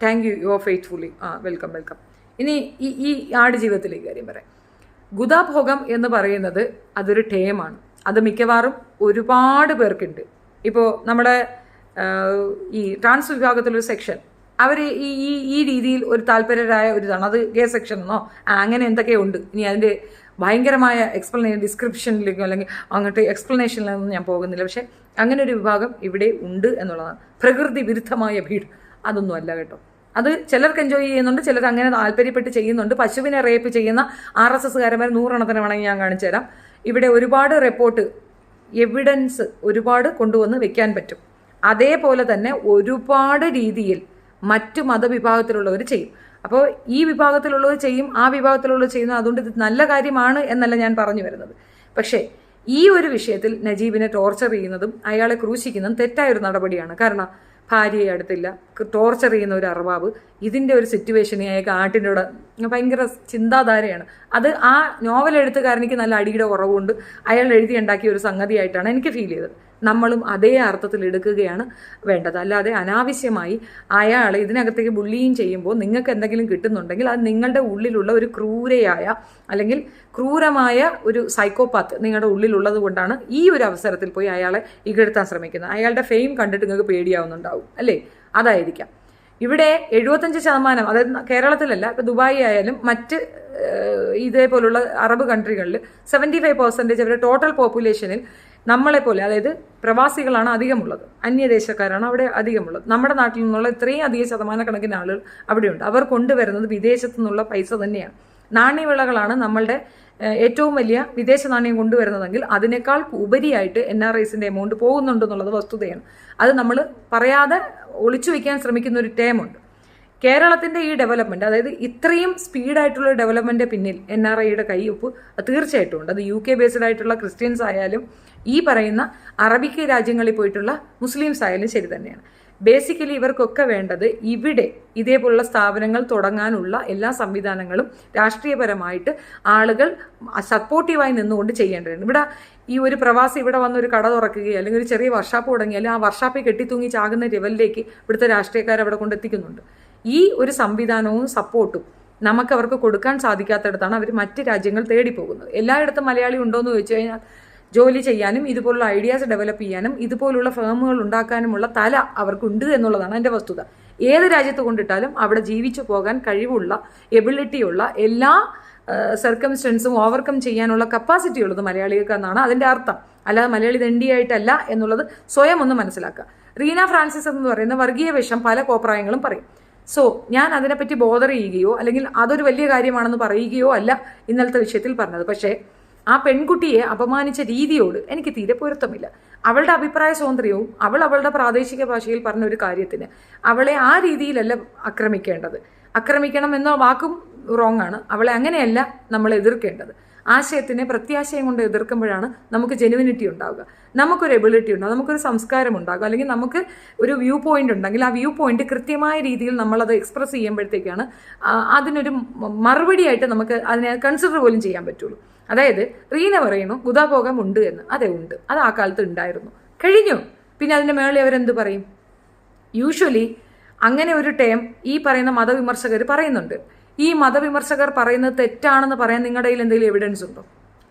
Thank you, you are faithfully. Welcome. ഇനി ഈ ആട് ജീവിതത്തിലേക്ക് കാര്യം പറയാം. ഗുദാഭോഗം എന്ന് പറയുന്നത് അതൊരു ടേമാണ്. അത് മിക്കവാറും ഒരുപാട് പേർക്കുണ്ട്. ഇപ്പോൾ നമ്മുടെ ഈ ട്രാൻസ് വിഭാഗത്തിലൊരു സെക്ഷൻ, അവർ ഈ രീതിയിൽ ഒരു താല്പര്യരായ ഒരു ഇതാണ്. അത് ഗേ സെക്ഷൻ എന്നോ അങ്ങനെ എന്തൊക്കെയോ ഉണ്ട്. ഇനി അതിൻ്റെ ഭയങ്കരമായ ഡിസ്ക്രിപ്ഷനിലേക്കോ അല്ലെങ്കിൽ അങ്ങോട്ട് എക്സ്പ്ലനേഷനിലൊന്നും ഞാൻ പോകുന്നില്ല. പക്ഷേ അങ്ങനെ ഒരു വിഭാഗം ഇവിടെ ഉണ്ട് എന്നുള്ളതാണ്. പ്രകൃതി വിരുദ്ധമായ വീട് അതൊന്നും അല്ല കേട്ടോ. അത് ചിലർക്ക് എൻജോയ് ചെയ്യുന്നുണ്ട്, ചിലർ അങ്ങനെ താല്പര്യപ്പെട്ട് ചെയ്യുന്നുണ്ട്. പശുവിനെ റേപ്പ് ചെയ്യുന്ന RSSകാരന്മാർ 100 എണ്ണത്തിന് വേണമെങ്കിൽ ഞാൻ കാണിച്ചു തരാം. ഇവിടെ ഒരുപാട് റിപ്പോർട്ട്, എവിഡൻസ് ഒരുപാട് കൊണ്ടുവന്ന് വെക്കാൻ പറ്റും. അതേപോലെ തന്നെ ഒരുപാട് രീതിയിൽ മറ്റു മതവിഭാഗത്തിലുള്ളവർ ചെയ്യും. അപ്പോൾ ഈ വിഭാഗത്തിലുള്ളവർ ചെയ്യും, ആ വിഭാഗത്തിലുള്ളവർ ചെയ്യുന്നു. അതുകൊണ്ട് ഇത് നല്ല കാര്യമാണ് എന്നല്ല ഞാൻ പറഞ്ഞു വരുന്നത്. പക്ഷേ ഈ ഒരു വിഷയത്തിൽ നജീബിനെ ടോർച്ചർ ചെയ്യുന്നതും അയാളെ ക്രൂശിക്കുന്നതും തെറ്റായൊരു നടപടിയാണ്. കാരണം ഭാര്യയെ അടുത്തില്ല, ടോർച്ചർ ചെയ്യുന്ന ഒരു അർബാബ്, ഇതിൻ്റെ ഒരു സിറ്റുവേഷനെ അയാൾക്ക് ആട്ടിനോട് ഭയങ്കര ചിന്താധാരയാണ്. അത് ആ നോവൽ എഴുത്തുകാരനിക്ക് നല്ല അടിയുടെ കുറവുണ്ട്. അയാൾ എഴുതിയുണ്ടാക്കിയ ഒരു സംഗതിയായിട്ടാണ് എനിക്ക് ഫീൽ ചെയ്തത്. നമ്മളും അതേ അർത്ഥത്തിൽ എടുക്കുകയാണ് വേണ്ടത്. അല്ലാതെ അനാവശ്യമായി അയാൾ ഇതിനകത്തേക്ക് ബുള്ളിയും ചെയ്യുമ്പോൾ നിങ്ങൾക്ക് എന്തെങ്കിലും കിട്ടുന്നുണ്ടെങ്കിൽ അത് നിങ്ങളുടെ ഉള്ളിലുള്ള ഒരു ക്രൂരയായ അല്ലെങ്കിൽ ക്രൂരമായ ഒരു സൈക്കോപാത്ത് നിങ്ങളുടെ ഉള്ളിലുള്ളത് കൊണ്ടാണ് ഈ ഒരു അവസരത്തിൽ പോയി അയാളെ ഇകഴ്ത്താൻ ശ്രമിക്കുന്നത്. അയാളുടെ ഫെയിം കണ്ടിട്ട് നിങ്ങൾക്ക് പേടിയാവുന്നുണ്ടാവും അല്ലേ? അതായിരിക്കാം. ഇവിടെ 75%, അതായത് കേരളത്തിലല്ല, ഇപ്പോൾ ദുബായ് ആയാലും മറ്റ് ഇതേപോലുള്ള അറബ് കൺട്രികളിൽ 75% അവരുടെ ടോട്ടൽ പോപ്പുലേഷനിൽ നമ്മളെപ്പോലെ, അതായത് പ്രവാസികളാണ് അധികമുള്ളത്, അന്യദേശക്കാരാണ് അവിടെ അധികമുള്ളത്. നമ്മുടെ നാട്ടിൽ നിന്നുള്ള ഇത്രയും അധികം ശതമാനക്കണക്കിന് ആളുകൾ അവിടെയുണ്ട്. അവർ കൊണ്ടുവരുന്നത് വിദേശത്തു നിന്നുള്ള പൈസ തന്നെയാണ്. നാണ്യവിളകളാണ് നമ്മളുടെ ഏറ്റവും വലിയ വിദേശ നാണ്യം കൊണ്ടുവരുന്നതെങ്കിൽ അതിനേക്കാൾ ഉപരിയായിട്ട് NRIസിൻ്റെ എമൗണ്ട് പോകുന്നുണ്ടെന്നുള്ളത് വസ്തുതയാണ്. അത് നമ്മൾ പറയാതെ ഒളിച്ചു വയ്ക്കാൻ ശ്രമിക്കുന്ന ഒരു ടേമുണ്ട്. കേരളത്തിൻ്റെ ഈ ഡെവലപ്മെൻറ്റ്, അതായത് ഇത്രയും സ്പീഡായിട്ടുള്ള ഡെവലപ്മെൻറ്റ് പിന്നിൽ NRIയുടെ കൈയൊപ്പ് തീർച്ചയായിട്ടും ഉണ്ട്. അത് UK ബേസ്ഡ് ആയിട്ടുള്ള ക്രിസ്ത്യൻസ് ആയാലും ഈ പറയുന്ന അറബിക് രാജ്യങ്ങളിൽ പോയിട്ടുള്ള മുസ്ലിംസ് ആയാലും ശരി തന്നെയാണ്. ബേസിക്കലി ഇവർക്കൊക്കെ വേണ്ടത് ഇവിടെ ഇതേപോലുള്ള സ്ഥാപനങ്ങൾ തുടങ്ങാനുള്ള എല്ലാ സംവിധാനങ്ങളും രാഷ്ട്രീയപരമായിട്ട് ആളുകൾ സപ്പോർട്ടീവായി നിന്നുകൊണ്ട് ചെയ്യേണ്ടതുണ്ട്. ഇവിടെ ഈ ഒരു പ്രവാസി ഇവിടെ വന്നൊരു കട തുറക്കുകയോ അല്ലെങ്കിൽ ഒരു ചെറിയ വർക്ക്ഷോപ്പ് തുടങ്ങിയാൽ ആ വർക്ക്ഷോപ്പിൽ കെട്ടിത്തൂങ്ങി ചാകുന്ന ലെവലിലേക്ക് ഇവിടുത്തെ രാഷ്ട്രീയക്കാർ അവിടെ കൊണ്ടെത്തിക്കുന്നുണ്ട്. ഈ ഒരു സംവിധാനവും സപ്പോർട്ടും നമുക്ക് അവർക്ക് കൊടുക്കാൻ സാധിക്കാത്തടത്താണ് അവർ മറ്റ് രാജ്യങ്ങൾ തേടിപ്പോകുന്നത്. എല്ലായിടത്തും മലയാളി ഉണ്ടോയെന്ന് ചോദിച്ചു കഴിഞ്ഞാൽ ജോലി ചെയ്യാനും ഇതുപോലുള്ള ഐഡിയാസ് ഡെവലപ്പ് ചെയ്യാനും ഇതുപോലുള്ള ഫേമുകൾ ഉണ്ടാക്കാനുമുള്ള തല അവർക്കുണ്ട് എന്നുള്ളതാണ് എൻ്റെ വസ്തുത. ഏത് രാജ്യത്ത് കൊണ്ടിട്ടാലും അവിടെ ജീവിച്ചു പോകാൻ കഴിവുള്ള, എബിലിറ്റിയുള്ള, എല്ലാ സർക്കംസ്റ്റൻസും ഓവർകം ചെയ്യാനുള്ള കപ്പാസിറ്റി ഉള്ളത് മലയാളികൾക്കെന്നാണ് അതിൻ്റെ അർത്ഥം. അല്ലാതെ മലയാളി ദണ്ഡിയായിട്ടല്ല എന്നുള്ളത് സ്വയം ഒന്ന് മനസ്സിലാക്കുക. റീന ഫ്രാൻസിസ് എന്ന് പറയുന്ന വർഗീയ വിഷം പല കോപ്രായങ്ങളും പറയും. സോ ഞാൻ അതിനെപ്പറ്റി ബോധർ ചെയ്യുകയോ അല്ലെങ്കിൽ അതൊരു വലിയ കാര്യമാണെന്ന് പറയുകയോ അല്ല ഇന്നലത്തെ വിഷയത്തിൽ പറഞ്ഞത്. പക്ഷേ ആ പെൺകുട്ടിയെ അപമാനിച്ച രീതിയോട് എനിക്ക് തീരെ പൊരുത്തമില്ല. അവളുടെ അഭിപ്രായ സ്വാതന്ത്ര്യവും അവളുടെ പ്രാദേശിക ഭാഷയിൽ പറഞ്ഞ ഒരു കാര്യത്തിന് അവളെ ആ രീതിയിലല്ല ആക്രമിക്കേണ്ടത്. ആക്രമിക്കണം എന്ന വാക്കും റോങ് ആണ്. അവളെ അങ്ങനെയല്ല നമ്മൾ എതിർക്കേണ്ടത്. ആശയത്തിനെ പ്രത്യാശയം കൊണ്ട് എതിർക്കുമ്പോഴാണ് നമുക്ക് ജെനുവിനിറ്റി ഉണ്ടാവുക, നമുക്കൊരു എബിലിറ്റി ഉണ്ടാകും, നമുക്കൊരു സംസ്കാരം ഉണ്ടാകും, അല്ലെങ്കിൽ നമുക്ക് ഒരു വ്യൂ പോയിന്റ് ഉണ്ടെങ്കിൽ ആ വ്യൂ പോയിന്റ് കൃത്യമായ രീതിയിൽ നമ്മളത് എക്സ്പ്രസ് ചെയ്യുമ്പോഴത്തേക്കാണ് അതിനൊരു മറുപടിയായിട്ട് നമുക്ക് അതിനെ കൺസിഡർ പോലും ചെയ്യാൻ പറ്റുള്ളൂ. അതായത് റീന പറയുന്നു ഗുദാഭോഗം ഉണ്ട് എന്ന്. അതെ ഉണ്ട്, അത് ആ കാലത്ത് ഉണ്ടായിരുന്നു, കഴിഞ്ഞു. പിന്നെ അതിൻ്റെ മേളിൽ അവരെന്ത് പറയും? യൂഷ്വലി അങ്ങനെ ഒരു ടേം ഈ പറയുന്ന മതവിമർശകർ പറയുന്നുണ്ട്. ഈ മതവിമർശകർ പറയുന്നത് തെറ്റാണെന്ന് പറയാൻ നിങ്ങളുടെ കയ്യിൽ എന്തെങ്കിലും എവിഡൻസ് ഉണ്ടോ?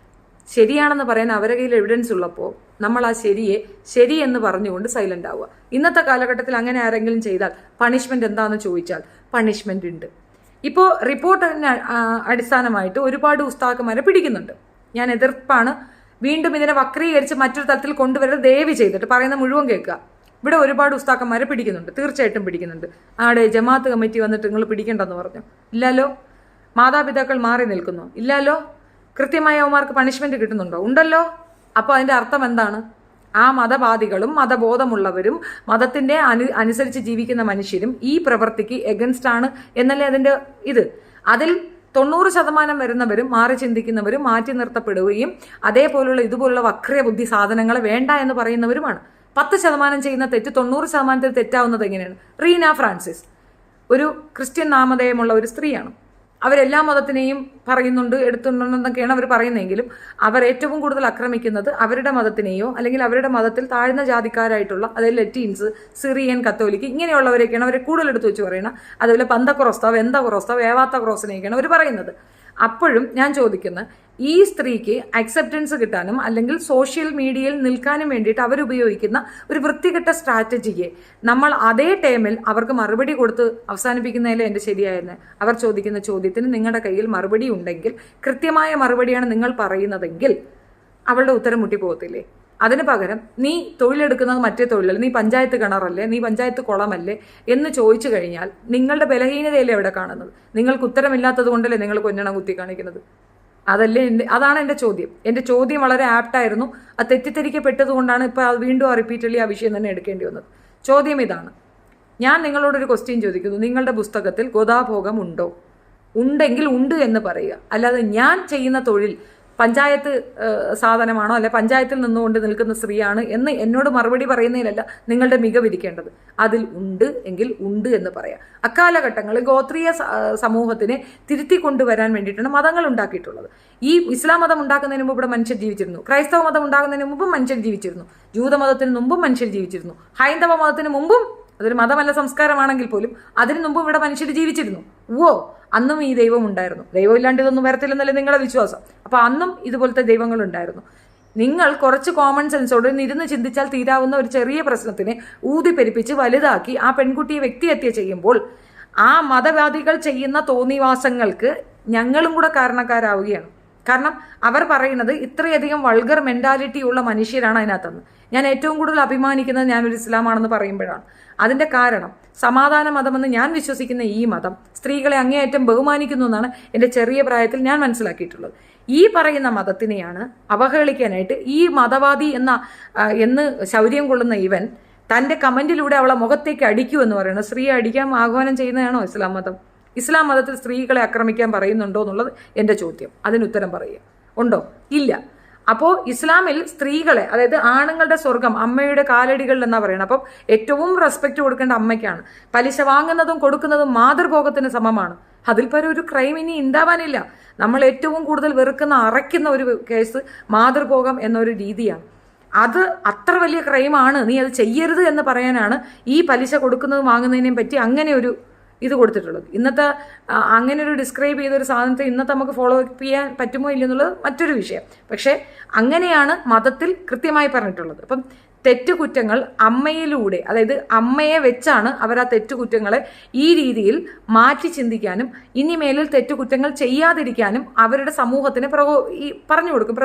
ശരിയാണെന്ന് പറയാൻ അവരുടെ കയ്യിൽ എവിഡൻസ് ഉള്ളപ്പോൾ നമ്മൾ ആ ശരിയെ ശരി എന്ന് പറഞ്ഞുകൊണ്ട് സൈലന്റ് ആവുക. ഇന്നത്തെ കാലഘട്ടത്തിൽ അങ്ങനെ ആരെങ്കിലും ചെയ്താൽ പണിഷ്മെന്റ് എന്താണെന്ന് ചോദിച്ചാൽ പണിഷ്മെന്റ് ഉണ്ട്. ഇപ്പോൾ റിപ്പോർട്ടിന് അടിസ്ഥാനമായിട്ട് ഒരുപാട് ഉസ്താദന്മാരെ പിടിക്കുന്നുണ്ട്. ഞാൻ എതിർപ്പാണ്. വീണ്ടും ഇതിനെ വക്രീകരിച്ച് മറ്റൊരു തരത്തിൽ കൊണ്ടുവരുന്നത് ദയവ് ചെയ്തിട്ട് പറയുന്ന മുഴുവൻ കേൾക്കുക. ഇവിടെ ഒരുപാട് ഉസ്താക്കന്മാരെ പിടിക്കുന്നുണ്ട്, തീർച്ചയായിട്ടും പിടിക്കുന്നുണ്ട്. ആടെ ജമാഅത്ത് കമ്മിറ്റി വന്നിട്ട് നിങ്ങൾ പിടിക്കണ്ടെന്ന് പറഞ്ഞു? ഇല്ലല്ലോ. മാതാപിതാക്കൾ മാറി നിൽക്കുന്നു? ഇല്ലല്ലോ. കൃത്യമായ അവന്മാർക്ക് പണിഷ്മെന്റ് കിട്ടുന്നുണ്ടോ? ഉണ്ടല്ലോ. അപ്പോൾ അതിൻ്റെ അർത്ഥം എന്താണ്? ആ മതവാദികളും മതബോധമുള്ളവരും മതത്തിൻ്റെ അനുസരിച്ച് ജീവിക്കുന്ന മനുഷ്യരും ഈ പ്രവൃത്തിക്ക് എഗൻസ്റ്റ് ആണ് എന്നല്ലേ അതിൻ്റെ ഇത്. അതിൽ 90% വരുന്നവരും മാറി ചിന്തിക്കുന്നവരും മാറ്റി നിർത്തപ്പെടുകയും അതേപോലുള്ള ഇതുപോലുള്ള വക്രീയ ബുദ്ധി സാധനങ്ങളെ വേണ്ട എന്ന് പറയുന്നവരുമാണ്. 10% ചെയ്യുന്ന തെറ്റ് 90% തെറ്റാവുന്നത് എങ്ങനെയാണ്? റീന ഫ്രാൻസിസ് ഒരു ക്രിസ്ത്യൻ നാമധേയമുള്ള ഒരു സ്ത്രീയാണ്. അവരെല്ലാ മതത്തിനെയും പറയുന്നുണ്ട്, എടുത്തുണ്ടെന്നൊക്കെയാണ് അവർ പറയുന്നതെങ്കിലും അവർ ഏറ്റവും കൂടുതൽ ആക്രമിക്കുന്നത് അവരുടെ മതത്തിനെയോ അല്ലെങ്കിൽ അവരുടെ മതത്തിൽ താഴ്ന്ന ജാതിക്കാരായിട്ടുള്ള, അതായത് ലറ്റീൻസ്, സിറിയൻ, കത്തോലിക്ക് ഇങ്ങനെയുള്ളവരെയൊക്കെയാണ് അവർ കൂടുതൽ എടുത്തു വെച്ച് പറയുന്നത്. അതുപോലെ പന്തക്രോസ്ത, വെന്തക്രോസ്ത, വേവാത്ത ക്രോസിനെയൊക്കെയാണ് അവർ പറയുന്നത്. അപ്പോഴും ഞാൻ ചോദിക്കുന്നത്, ഈ സ്ത്രീക്ക് അക്സെപ്റ്റൻസ് കിട്ടാനും അല്ലെങ്കിൽ സോഷ്യൽ മീഡിയയിൽ നിൽക്കാനും വേണ്ടിയിട്ട് അവരുപയോഗിക്കുന്ന ഒരു വൃത്തികെട്ട സ്ട്രാറ്റജിയെ നമ്മൾ അതേ ടൈമിൽ അവർക്ക് മറുപടി കൊടുത്ത് അവസാനിപ്പിക്കുന്നതിൽ എൻ്റെ ശരിയായിരുന്നു. അവർ ചോദിക്കുന്ന ചോദ്യത്തിന് നിങ്ങളുടെ കയ്യിൽ മറുപടി ഉണ്ടെങ്കിൽ, കൃത്യമായ മറുപടിയാണ് നിങ്ങൾ പറയുന്നതെങ്കിൽ അവളുടെ ഉത്തരം മുട്ടിപ്പോകത്തില്ലേ? അതിന് പകരം നീ തൊഴിലെടുക്കുന്നത് മറ്റേ തൊഴിലല്ലേ, നീ പഞ്ചായത്ത് കിണറല്ലേ, നീ പഞ്ചായത്ത് കുളമല്ലേ എന്ന് ചോദിച്ചു കഴിഞ്ഞാൽ നിങ്ങളുടെ ബലഹീനതയല്ലേ എവിടെ കാണുന്നത്? നിങ്ങൾക്ക് ഉത്തരമില്ലാത്തത് കൊണ്ടല്ലേ നിങ്ങൾ കൊഞ്ഞണം കുത്തി കാണിക്കുന്നത്? അതാണ് എൻ്റെ ചോദ്യം. എൻ്റെ ചോദ്യം വളരെ ആപ്റ്റായിരുന്നു. അത് തെറ്റിദ്ധരിക്കപ്പെട്ടത് കൊണ്ടാണ് ഇപ്പോൾ അത് വീണ്ടും റിപ്പീറ്റഡ്ലി ആ വിഷയം തന്നെ എടുക്കേണ്ടി വന്നത്. ചോദ്യം ഇതാണ്. ഞാൻ നിങ്ങളോടൊരു ക്വസ്റ്റ്യൻ ചോദിക്കുന്നു. നിങ്ങളുടെ പുസ്തകത്തിൽ ഗോദാഭോഗം ഉണ്ടോ? ഉണ്ടെങ്കിൽ ഉണ്ട് എന്ന് പറയുക. അല്ലാതെ ഞാൻ ചെയ്യുന്ന തൊഴിൽ പഞ്ചായത്ത് സാധനമാണോ അല്ലെ പഞ്ചായത്തിൽ നിന്നുകൊണ്ട് നിൽക്കുന്ന സ്ത്രീയാണ് എന്ന് എന്നോട് മറുപടി പറയുന്നതിലല്ല നിങ്ങളുടെ മികവിരിക്കേണ്ടത്. അതിൽ ഉണ്ട് എങ്കിൽ ഉണ്ട് എന്ന് പറയാം. അക്കാലഘട്ടങ്ങളിൽ ഗോത്രീയ സമൂഹത്തിനെ തിരുത്തി കൊണ്ടുവരാൻ വേണ്ടിയിട്ടാണ് മതങ്ങൾ ഉണ്ടാക്കിയിട്ടുള്ളത്. ഈ ഇസ്ലാം മതം ഉണ്ടാക്കുന്നതിന് മുമ്പ് ഇവിടെ മനുഷ്യർ ജീവിച്ചിരുന്നു. ക്രൈസ്തവ മതം ഉണ്ടാകുന്നതിന് മുമ്പും മനുഷ്യർ ജീവിച്ചിരുന്നു. ജൂതമതത്തിന് മുമ്പും മനുഷ്യർ ജീവിച്ചിരുന്നു. ഹൈന്ദവ മതത്തിന് മുമ്പും, അതൊരു മതമല്ല സംസ്കാരമാണെങ്കിൽ പോലും അതിന് മുമ്പും ഇവിടെ മനുഷ്യർ ജീവിച്ചിരുന്നു. അന്നും ഈ ദൈവം ഉണ്ടായിരുന്നു. ദൈവം ഇല്ലാണ്ട് ഇതൊന്നും വരത്തില്ലെന്നല്ലേ നിങ്ങളുടെ വിശ്വാസം. അപ്പോൾ അന്നും ഇതുപോലത്തെ ദൈവങ്ങൾ ഉണ്ടായിരുന്നു. നിങ്ങൾ കുറച്ച് കോമൺ സെൻസോട് ഇരുന്ന് ചിന്തിച്ചാൽ തീരാവുന്ന ഒരു ചെറിയ പ്രശ്നത്തിനെ ഊതിപ്പെരിപ്പിച്ച് വലുതാക്കി ആ പെൺകുട്ടിയെ വ്യക്തിഹത്യ ചെയ്യുമ്പോൾ ആ മതവാദികൾ ചെയ്യുന്ന തോന്നിവാസങ്ങൾക്ക് ഞങ്ങളും കൂടെ കാരണക്കാരാവുകയാണ്. കാരണം അവർ പറയുന്നത് ഇത്രയധികം വൾഗർ മെന്റാലിറ്റി ഉള്ള മനുഷ്യരാണ് അതിനകത്തെന്ന്. ഞാൻ ഏറ്റവും കൂടുതൽ അഭിമാനിക്കുന്നത് ഞാനൊരു ഇസ്ലാമാണെന്ന് പറയുമ്പോഴാണ്. അതിൻ്റെ കാരണം സമാധാന മതമെന്ന് ഞാൻ വിശ്വസിക്കുന്ന ഈ മതം സ്ത്രീകളെ അങ്ങേയറ്റം ബഹുമാനിക്കുന്നു എന്നാണ് എൻ്റെ ചെറിയ പ്രായത്തിൽ ഞാൻ മനസ്സിലാക്കിയിട്ടുള്ളത്. ഈ പറയുന്ന മതത്തിനെയാണ് അവഹേളിക്കാനായിട്ട് ഈ മതവാദി എന്ന് ശൗര്യം കൊള്ളുന്ന ഇവൻ തൻ്റെ കമൻറ്റിലൂടെ അവളെ മുഖത്തേക്ക് അടിക്കൂ എന്ന് പറയുന്നത്. സ്ത്രീയെ അടിക്കാൻ ആഹ്വാനം ചെയ്യുന്നതാണോ ഇസ്ലാം മതം? ഇസ്ലാം മതത്തിൽ സ്ത്രീകളെ ആക്രമിക്കാൻ പറയുന്നുണ്ടോ എന്നുള്ളത് എൻ്റെ ചോദ്യം. അതിനുത്തരം പറയുക. ഉണ്ടോ? ഇല്ല. അപ്പോൾ ഇസ്ലാമിൽ സ്ത്രീകളെ, അതായത് ആണുങ്ങളുടെ സ്വർഗം അമ്മയുടെ കാലടികളിൽ എന്നാ പറയുന്നത്. അപ്പം ഏറ്റവും റെസ്പെക്റ്റ് കൊടുക്കേണ്ട അമ്മയ്ക്കാണ്. പലിശ വാങ്ങുന്നതും കൊടുക്കുന്നതും മാതൃഭോഗത്തിന് സമമാണ്. അതിൽ പരം ഒരു ക്രൈം ഇനി ഉണ്ടാവാനില്ല. നമ്മൾ ഏറ്റവും കൂടുതൽ വെറുക്കുന്ന അറയ്ക്കുന്ന ഒരു കേസ് മാതൃഭോഗം എന്നൊരു രീതിയാണ്. അത് അത്ര വലിയ ക്രൈമാണ്. നീ അത് ചെയ്യരുത് എന്ന് പറയാനാണ് ഈ പലിശ കൊടുക്കുന്നതും വാങ്ങുന്നതിനെയും പറ്റി അങ്ങനെ ഒരു ഇത് കൊടുത്തിട്ടുള്ളത്. ഇന്നത്തെ അങ്ങനെ ഒരു ഡിസ്ക്രൈബ് ചെയ്തൊരു സാധനത്തെ ഇന്നത്തെ നമുക്ക് ഫോളോ അപ്പ് ചെയ്യാൻ പറ്റുമോ ഇല്ലെന്നുള്ളത് മറ്റൊരു വിഷയം. പക്ഷേ അങ്ങനെയാണ് മതത്തിൽ കൃത്യമായി പറഞ്ഞിട്ടുള്ളത്. അപ്പം തെറ്റുകുറ്റങ്ങൾ അമ്മയിലൂടെ, അതായത് അമ്മയെ വെച്ചാണ് അവർ ആ തെറ്റുകുറ്റങ്ങളെ ഈ രീതിയിൽ മാറ്റി ചിന്തിക്കാനും ഇനിമേലിൽ തെറ്റുകുറ്റങ്ങൾ ചെയ്യാതിരിക്കാനും അവരുടെ സമൂഹത്തിന് പറഞ്ഞു കൊടുക്കും.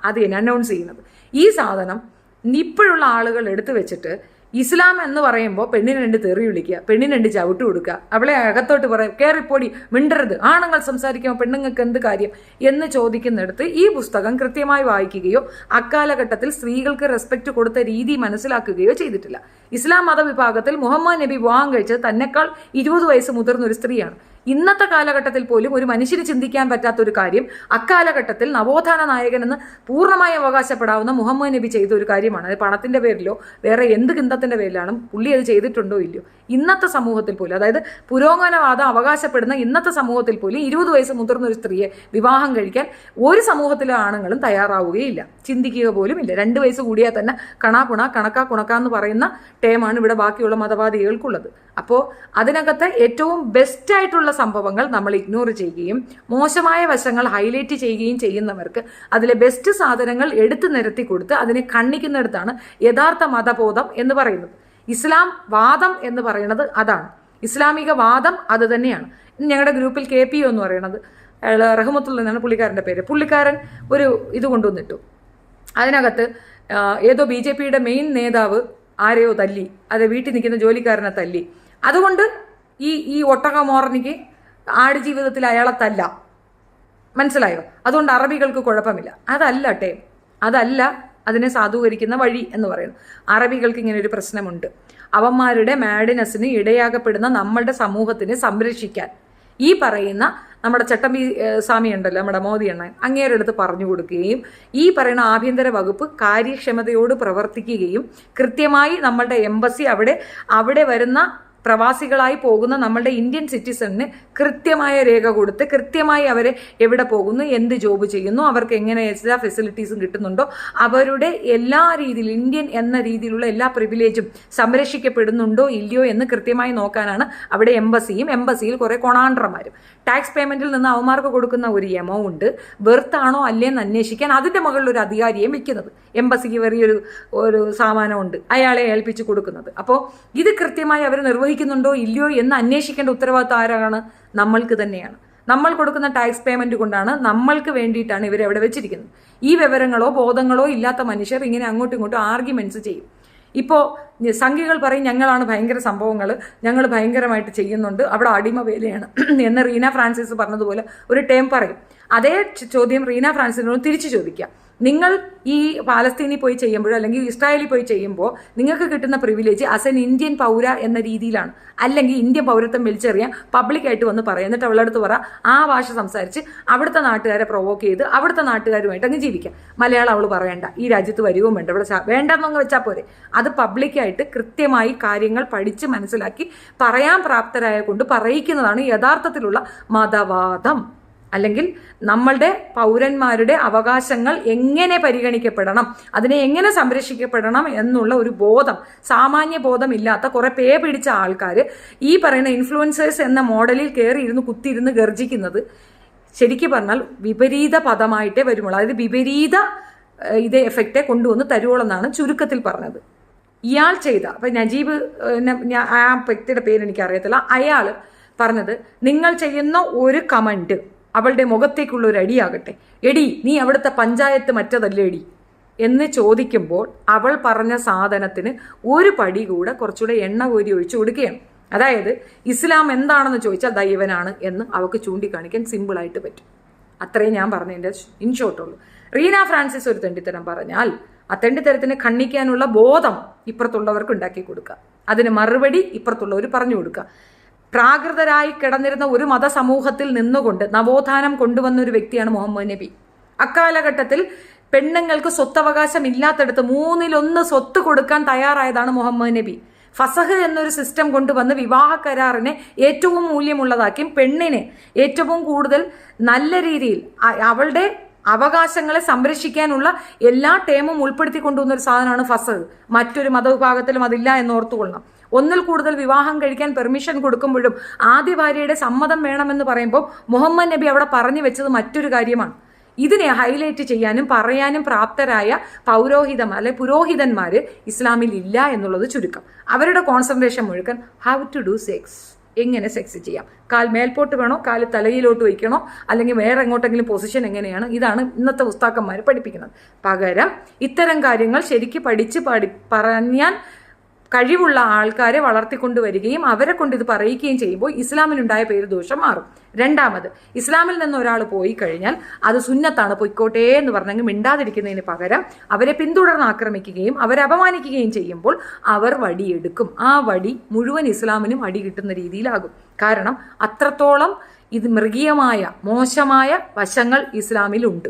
അത് തന്നെ അനൗൺസ് ചെയ്യുന്നത്. ഈ സാധനം ഇപ്പോഴുള്ള ആളുകൾ എടുത്തു വെച്ചിട്ട് ഇസ്ലാം എന്ന് പറയുമ്പോൾ പെണ്ണിനെ 2 തെറി വിളിക്കുക, പെണ്ണിനെ 2 ചവിട്ട് കൊടുക്കുക, അവളെ അകത്തോട്ട് പറയാം കയറിപ്പോടി മിണ്ടരുത്, ആണുങ്ങൾ സംസാരിക്കുമ്പോൾ പെണ്ണുങ്ങൾക്ക് എന്ത് കാര്യം എന്ന് ചോദിക്കുന്നിടത്ത് ഈ പുസ്തകം കൃത്യമായി വായിക്കുകയോ അക്കാലഘട്ടത്തിൽ സ്ത്രീകൾക്ക് റെസ്പെക്റ്റ് കൊടുത്ത രീതി മനസ്സിലാക്കുകയോ ചെയ്തിട്ടില്ല. ഇസ്ലാം മതവിഭാഗത്തിൽ മുഹമ്മദ് നബി വിവാഹം കഴിച്ചത് തന്നെക്കാൾ 20 വയസ്സ് മുതിർന്ന ഒരു സ്ത്രീയാണ്. ഇന്നത്തെ കാലഘട്ടത്തിൽ പോലും ഒരു മനുഷ്യന് ചിന്തിക്കാൻ പറ്റാത്ത ഒരു കാര്യം അക്കാലഘട്ടത്തിൽ നവോത്ഥാന നായകൻ എന്ന് പൂർണ്ണമായി അവകാശപ്പെടാവുന്ന മുഹമ്മദ് നബി ചെയ്ത ഒരു കാര്യമാണ്. അത് പണത്തിന്റെ പേരിലോ വേറെ എന്ത് കിന്തത്തിന്റെ പേരിലാണ് പുള്ളി അത് ചെയ്തിട്ടുണ്ടോ ഇല്ലയോ. ഇന്നത്തെ സമൂഹത്തിൽ പോലും, അതായത് പുരോഗമനവാദം അവകാശപ്പെടുന്ന ഇന്നത്തെ സമൂഹത്തിൽ പോലും 20 വയസ്സ് മുതിർന്ന ഒരു സ്ത്രീയെ വിവാഹം കഴിക്കാൻ ഒരു സമൂഹത്തിലെ ആണുങ്ങളും തയ്യാറാവുകയില്ല, ചിന്തിക്കുക പോലും ഇല്ല. 2 വയസ്സ് കൂടിയാൽ തന്നെ കണാപ്പുണ കണക്കാ കുണക്കാന്ന് പറയുന്ന ടേമാണ് ഇവിടെ ബാക്കിയുള്ള മതവാദികൾക്കുള്ളത്. അപ്പോൾ അതിനകത്ത് ഏറ്റവും ബെസ്റ്റ് ആയിട്ടുള്ള സംഭവങ്ങൾ നമ്മൾ ഇഗ്നോർ ചെയ്യുകയും മോശമായ വശങ്ങൾ ഹൈലൈറ്റ് ചെയ്യുകയും ചെയ്യുന്നവർക്ക് അതിലെ ബെസ്റ്റ് സാധനങ്ങൾ എടുത്തു നിരത്തി കൊടുത്ത് അതിനെ കണ്ണിക്കുന്നിടത്താണ് യഥാർത്ഥ മതബോധം എന്ന് പറയുന്നത്. ഇസ്ലാം വാദം എന്ന് പറയുന്നത് അതാണ്. ഇസ്ലാമിക വാദം അത് തന്നെയാണ്. ഞങ്ങളുടെ ഗ്രൂപ്പിൽ KP എന്ന് പറയുന്നത് റഹ്മത്തുള്ള എന്നാണ് പുള്ളിക്കാരൻ്റെ പേര്. പുള്ളിക്കാരൻ ഒരു ഇത് കൊണ്ടുവന്നിട്ടു. അതിനകത്ത് ഏതോ BJPയുടെ മെയിൻ നേതാവ് ആരെയോ തല്ലി, അത് വീട്ടിൽ നിൽക്കുന്ന ജോലിക്കാരനെ തല്ലി. അതുകൊണ്ട് ഈ ഒട്ടകമോറനിക്ക് ആടുജീവിതത്തിൽ അയാളെ തല്ല, മനസ്സിലായോ? അതുകൊണ്ട് അറബികൾക്ക് കുഴപ്പമില്ല. അതല്ല അതിനെ സാധൂകരിക്കുന്ന വഴി എന്ന് പറയുന്നത്. അറബികൾക്ക് ഇങ്ങനെ ഒരു പ്രശ്നമുണ്ട്. അവന്മാരുടെ മാഡിനെസ്സിന് ഇടയാകപ്പെടുന്ന നമ്മളുടെ സമൂഹത്തിനെ സംരക്ഷിക്കാൻ ഈ പറയുന്ന നമ്മുടെ ചട്ടമ്പി സ്വാമി ഉണ്ടല്ലോ, നമ്മുടെ മോദി അണ്ണൻ, അങ്ങേരുടെ അടുത്ത് പറഞ്ഞു കൊടുക്കുകയും ഈ പറയുന്ന ആഭ്യന്തര വകുപ്പ് കാര്യക്ഷമതയോട് പ്രവർത്തിക്കുകയും കൃത്യമായി നമ്മളുടെ എംബസി അവിടെ വരുന്ന പ്രവാസികളായി പോകുന്ന നമ്മളുടെ ഇന്ത്യൻ സിറ്റിസണിന് കൃത്യമായ രേഖ കൊടുത്ത് കൃത്യമായി അവരെ എവിടെ പോകുന്നു, എന്ത് ജോബ് ചെയ്യുന്നു, അവർക്ക് എങ്ങനെ എല്ലാ ഫെസിലിറ്റീസും കിട്ടുന്നുണ്ടോ, അവരുടെ എല്ലാ രീതിയിലും ഇന്ത്യൻ എന്ന രീതിയിലുള്ള എല്ലാ പ്രിവിലേജും സംരക്ഷിക്കപ്പെടുന്നുണ്ടോ ഇല്ലയോ എന്ന് കൃത്യമായി നോക്കാനാണ് അവിടെ എംബസിയിൽ കുറെ കൊണാണ്ട്രമാരും. ടാക്സ് പേയ്മെന്റിൽ നിന്ന് അവന്മാർക്ക് കൊടുക്കുന്ന ഒരു എമൗണ്ട് വെർത്താണോ അല്ലേന്ന് അന്വേഷിക്കാൻ അതിന്റെ മുകളിൽ ഒരു അധികാരിയെ വെക്കുന്നത്. എംബസിക്ക് ഒരു സാമാനമുണ്ട്, അയാളെ ഏൽപ്പിച്ചു കൊടുക്കുന്നത്. അപ്പോൾ ഇത് കൃത്യമായി അവർ നിർവഹിക്കുന്നുണ്ടോ ഇല്ലയോ എന്ന് അന്വേഷിക്കേണ്ട ഉത്തരവാദിത്വം ആരാണ്? നമ്മൾക്ക് തന്നെയാണ്. നമ്മൾ കൊടുക്കുന്ന ടാക്സ് പേയ്മെന്റ് കൊണ്ടാണ്, നമ്മൾക്ക് വേണ്ടിയിട്ടാണ് ഇവരെ അവിടെ വെച്ചിരിക്കുന്നത്. ഈ വിവരങ്ങളോ ബോധങ്ങളോ ഇല്ലാത്ത മനുഷ്യർ ഇങ്ങനെ അങ്ങോട്ടും ഇങ്ങോട്ടും ആർഗ്യുമെന്റ്സ് ചെയ്യും. ഇപ്പോൾ സംഘികൾ പറയും ഞങ്ങളാണ് ഭയങ്കര സംഭവങ്ങൾ, ഞങ്ങൾ ഭയങ്കരമായിട്ട് ചെയ്യുന്നുണ്ട്, അവിടെ അടിമ വേലയാണ് എന്ന് റീന ഫ്രാൻസിസ് പറഞ്ഞതുപോലെ ഒരു ടേം പറയും. അതേ ചോദ്യം റീന ഫ്രാൻസിസിനോട് തിരിച്ചു ചോദിക്കാം. നിങ്ങൾ ഈ പാലസ്തീനിൽ പോയി ചെയ്യുമ്പോഴോ അല്ലെങ്കിൽ ഇസ്രായേലിൽ പോയി ചെയ്യുമ്പോൾ നിങ്ങൾക്ക് കിട്ടുന്ന പ്രിവിലേജ് ആസ് എൻ ഇന്ത്യൻ പൗര എന്ന രീതിയിലാണ്, അല്ലെങ്കിൽ ഇന്ത്യൻ പൗരത്വം വിളിച്ചറിയാൻ പബ്ലിക്കായിട്ട് വന്ന് പറയാം. എന്നിട്ട് അവളുടെ അടുത്ത് പറ ആ ഭാഷ സംസാരിച്ച് അവിടുത്തെ നാട്ടുകാരെ പ്രൊവോക്ക് ചെയ്ത് അവിടുത്തെ നാട്ടുകാരുമായിട്ട് അങ്ങ് ജീവിക്കാം. മലയാളം അവൾ പറയണ്ട, ഈ രാജ്യത്ത് വരികയും വേണ്ട, ഇവിടെ വേണ്ടെന്നങ്ങ് വെച്ചാൽ പോരെ. അത് പബ്ലിക്കായിട്ട് കൃത്യമായി കാര്യങ്ങൾ പഠിച്ച് മനസ്സിലാക്കി പറയാൻ പ്രാപ്തരായ കൊണ്ട് പറയിക്കുന്നതാണ് യഥാർത്ഥത്തിലുള്ള മതവാദം. അല്ലെങ്കിൽ നമ്മളുടെ പൗരന്മാരുടെ അവകാശങ്ങൾ എങ്ങനെ പരിഗണിക്കപ്പെടണം, അതിനെ എങ്ങനെ സംരക്ഷിക്കപ്പെടണം എന്നുള്ള ഒരു ബോധം, സാമാന്യ ബോധമില്ലാത്ത കുറെ പേ പിടിച്ച ആൾക്കാർ ഈ പറയുന്ന ഇൻഫ്ലുവൻസേഴ്സ് എന്ന മോഡലിൽ കയറിയിരുന്ന് കുത്തിയിരുന്ന് ഗർജിക്കുന്നത് ശരിക്കും പറഞ്ഞാൽ വിപരീത പദമായിട്ടേ വരുമുള്ളൂ. അതായത് വിപരീത ഇതേ എഫക്റ്റെ കൊണ്ടുവന്ന് തരുവോളെന്നാണ് ചുരുക്കത്തിൽ പറഞ്ഞത്. ഇയാൾ ചെയ്ത, അപ്പം നജീബ്, ആ വ്യക്തിയുടെ പേര് എനിക്കറിയത്തില്ല, അയാൾ പറഞ്ഞത് നിങ്ങൾ ചെയ്യുന്ന ഒരു കമന്റ് അവളുടെ മുഖത്തേക്കുള്ള ഒരു അടിയാകട്ടെ, എടി നീ അവിടുത്തെ പഞ്ചായത്ത് മറ്റതല്ലേ എടി എന്ന് ചോദിക്കുമ്പോൾ അവൾ പറഞ്ഞ സാധനത്തിന് ഒരു പടി കൂടെ കുറച്ചുകൂടെ എണ്ണ കോരി ഒഴിച്ചു കൊടുക്കുകയാണ്. അതായത് ഇസ്ലാം എന്താണെന്ന് ചോദിച്ചാൽ ദൈവനാണ് എന്ന് അവൾക്ക് ചൂണ്ടിക്കാണിക്കാൻ സിമ്പിളായിട്ട് പറ്റും. അത്രയും ഞാൻ പറഞ്ഞതിൻ്റെ ഇൻഷോട്ടുള്ളൂ. റീന ഫ്രാൻസിസ് ഒരു തെണ്ടിത്തരം പറഞ്ഞാൽ ആ തെണ്ടിത്തരത്തിന് ഖണ്ഡിക്കാനുള്ള ബോധം ഇപ്പുറത്തുള്ളവർക്ക് ഉണ്ടാക്കി കൊടുക്കുക, അതിന് മറുപടി ഇപ്പുറത്തുള്ളവർ പറഞ്ഞു കൊടുക്കുക. പ്രാകൃതരായി കിടന്നിരുന്ന ഒരു മതസമൂഹത്തിൽ നിന്നുകൊണ്ട് നവോത്ഥാനം കൊണ്ടുവന്ന ഒരു വ്യക്തിയാണ് മുഹമ്മദ് നബി. അക്കാലഘട്ടത്തിൽ പെണ്ണുങ്ങൾക്ക് സ്വത്തവകാശം ഇല്ലാത്തടത്ത് 1/3 സ്വത്ത് കൊടുക്കാൻ തയ്യാറായതാണ് മുഹമ്മദ് നബി. ഫസഹ് എന്നൊരു സിസ്റ്റം കൊണ്ടുവന്ന് വിവാഹ കരാറിനെ ഏറ്റവും മൂല്യമുള്ളതാക്കി പെണ്ണിനെ ഏറ്റവും കൂടുതൽ നല്ല രീതിയിൽ അവളുടെ അവകാശങ്ങളെ സംരക്ഷിക്കാനുള്ള എല്ലാ ടേമും ഉൾപ്പെടുത്തി കൊണ്ടുവന്ന ഒരു സാധനമാണ് ഫസഹ്. മറ്റൊരു മതവിഭാഗത്തിലും അതില്ല എന്ന് ഓർത്തുകൊള്ളണം. ഒന്നിൽ കൂടുതൽ വിവാഹം കഴിക്കാൻ പെർമിഷൻ കൊടുക്കുമ്പോഴും ആദ്യ ഭാര്യയുടെ സമ്മതം വേണമെന്ന് പറയുമ്പോൾ മുഹമ്മദ് നബി അവിടെ പറഞ്ഞു വെച്ചത് മറ്റൊരു കാര്യമാണ്. ഇതിനെ ഹൈലൈറ്റ് ചെയ്യാനും പറയാനും പ്രാപ്തരായ പുരോഹിതന്മാർ ഇസ്ലാമിൽ ഇല്ല എന്നുള്ളത് ചുരുക്കം. അവരുടെ കോൺസെൻട്രേഷൻ മുഴുവൻ ഹൗ ടു ഡു സെക്സ്, എങ്ങനെ സെക്സ് ചെയ്യാം, കാൽ മേൽപോട്ട് വേണോ, കാല് തലയിലോട്ട് വയ്ക്കണോ, അല്ലെങ്കിൽ വേറെ എങ്ങോട്ടെങ്കിലും പൊസിഷൻ എങ്ങനെയാണ്, ഇതാണ് ഇന്നത്തെ ഉസ്താക്കന്മാർ പഠിപ്പിക്കുന്നത്. പകരം ഇത്തരം കാര്യങ്ങൾ ശരിക്ക് പഠിച്ച് പറഞ്ഞാൽ കഴിവുള്ള ആൾക്കാരെ വളർത്തിക്കൊണ്ടുവരികയും അവരെ കൊണ്ട് ഇത് പറയിക്കുകയും ചെയ്യുമ്പോൾ ഇസ്ലാമിലുണ്ടായ പേര് ദോഷം മാറും. രണ്ടാമത്, ഇസ്ലാമിൽ നിന്ന് ഒരാൾ പോയി കഴിഞ്ഞാൽ അത് സുന്നത്താണ്, പൊയ്ക്കോട്ടെ എന്ന് പറഞ്ഞെങ്കിൽ മിണ്ടാതിരിക്കുന്നതിന് പകരം അവരെ പിന്തുടർന്ന് ആക്രമിക്കുകയും അവരെ അപമാനിക്കുകയും ചെയ്യുമ്പോൾ അവർ വടിയെടുക്കും. ആ വടി മുഴുവൻ ഇസ്ലാമിനും അടി കിട്ടുന്ന രീതിയിലാകും. കാരണം അത്രത്തോളം ഇത് മൃഗീയമായ മോശമായ വശങ്ങൾ ഇസ്ലാമിലുണ്ട്.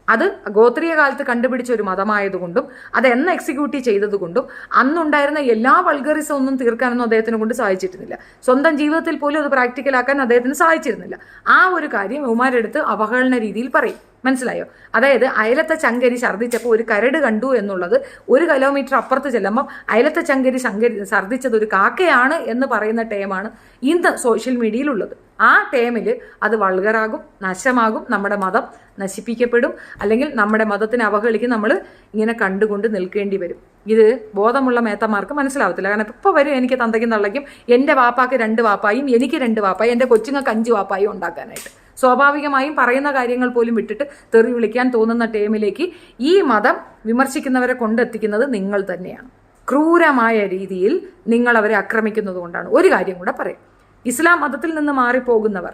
അത് ഗോത്രീയ കാലത്ത് കണ്ടുപിടിച്ച ഒരു മതമായതുകൊണ്ടും അത് എന്ന് എക്സിക്യൂട്ട് ചെയ്തതുകൊണ്ടും അന്നുണ്ടായിരുന്ന എല്ലാ വൾഗറിസം ഒന്നും തീർക്കാനൊന്നും അദ്ദേഹത്തിനെ കൊണ്ട് സാധിച്ചിരുന്നില്ല. സ്വന്തം ജീവിതത്തിൽ പോലും അത് പ്രാക്ടിക്കലാക്കാൻ അദ്ദേഹത്തിന് സാധിച്ചിരുന്നില്ല. ആ ഒരു കാര്യം ഉമാരെടുത്ത് അവഹേളന രീതിയിൽ പറയും. മനസ്സിലായോ? അതായത് അയലത്തെ ചങ്കരി ഛർദ്ദിച്ചപ്പോൾ ഒരു കരട് കണ്ടു എന്നുള്ളത് 1 കിലോമീറ്റർ അപ്പുറത്ത് ചെല്ലുമ്പം അയലത്തെ ചങ്കരി ഛർദ്ദിച്ചത് ഒരു കാക്കയാണ് എന്ന് പറയുന്ന ടേമാണ് ഇന്ന് സോഷ്യൽ മീഡിയയിലുള്ളത്. ആ ടേമിൽ അത് വൾഗറാകും, നാശമാകും, നമ്മുടെ മതം നശിപ്പിക്കപ്പെടും, അല്ലെങ്കിൽ നമ്മുടെ മതത്തിനെ അവഹേളിക്കും നമ്മൾ ഇങ്ങനെ കണ്ടുകൊണ്ട് നിൽക്കേണ്ടി വരും. ഇത് ബോധമുള്ള മേത്തന്മാർക്ക് മനസ്സിലാവത്തില്ല. കാരണം ഇപ്പോൾ വരും എനിക്ക് തന്തയ്ക്കും തള്ളയ്ക്കും എൻ്റെ വാപ്പാക്ക് 2 വാപ്പായും എനിക്ക് 2 വാപ്പായും എൻ്റെ കൊച്ചുങ്ങൾക്ക് 5 വാപ്പായും ഉണ്ടാക്കാനായിട്ട്. സ്വാഭാവികമായും പറയുന്ന കാര്യങ്ങൾ പോലും വിട്ടിട്ട് തെറി വിളിക്കാൻ തോന്നുന്ന ടൈമിലേക്ക് ഈ മതം വിമർശിക്കുന്നവരെ കൊണ്ടെത്തിക്കുന്നത് നിങ്ങൾ തന്നെയാണ്. ക്രൂരമായ രീതിയിൽ നിങ്ങൾ അവരെ ആക്രമിക്കുന്നത് കൊണ്ടാണ്. ഒരു കാര്യം കൂടെ പറയാം. ഇസ്ലാം മതത്തിൽ നിന്ന് മാറിപ്പോകുന്നവർ,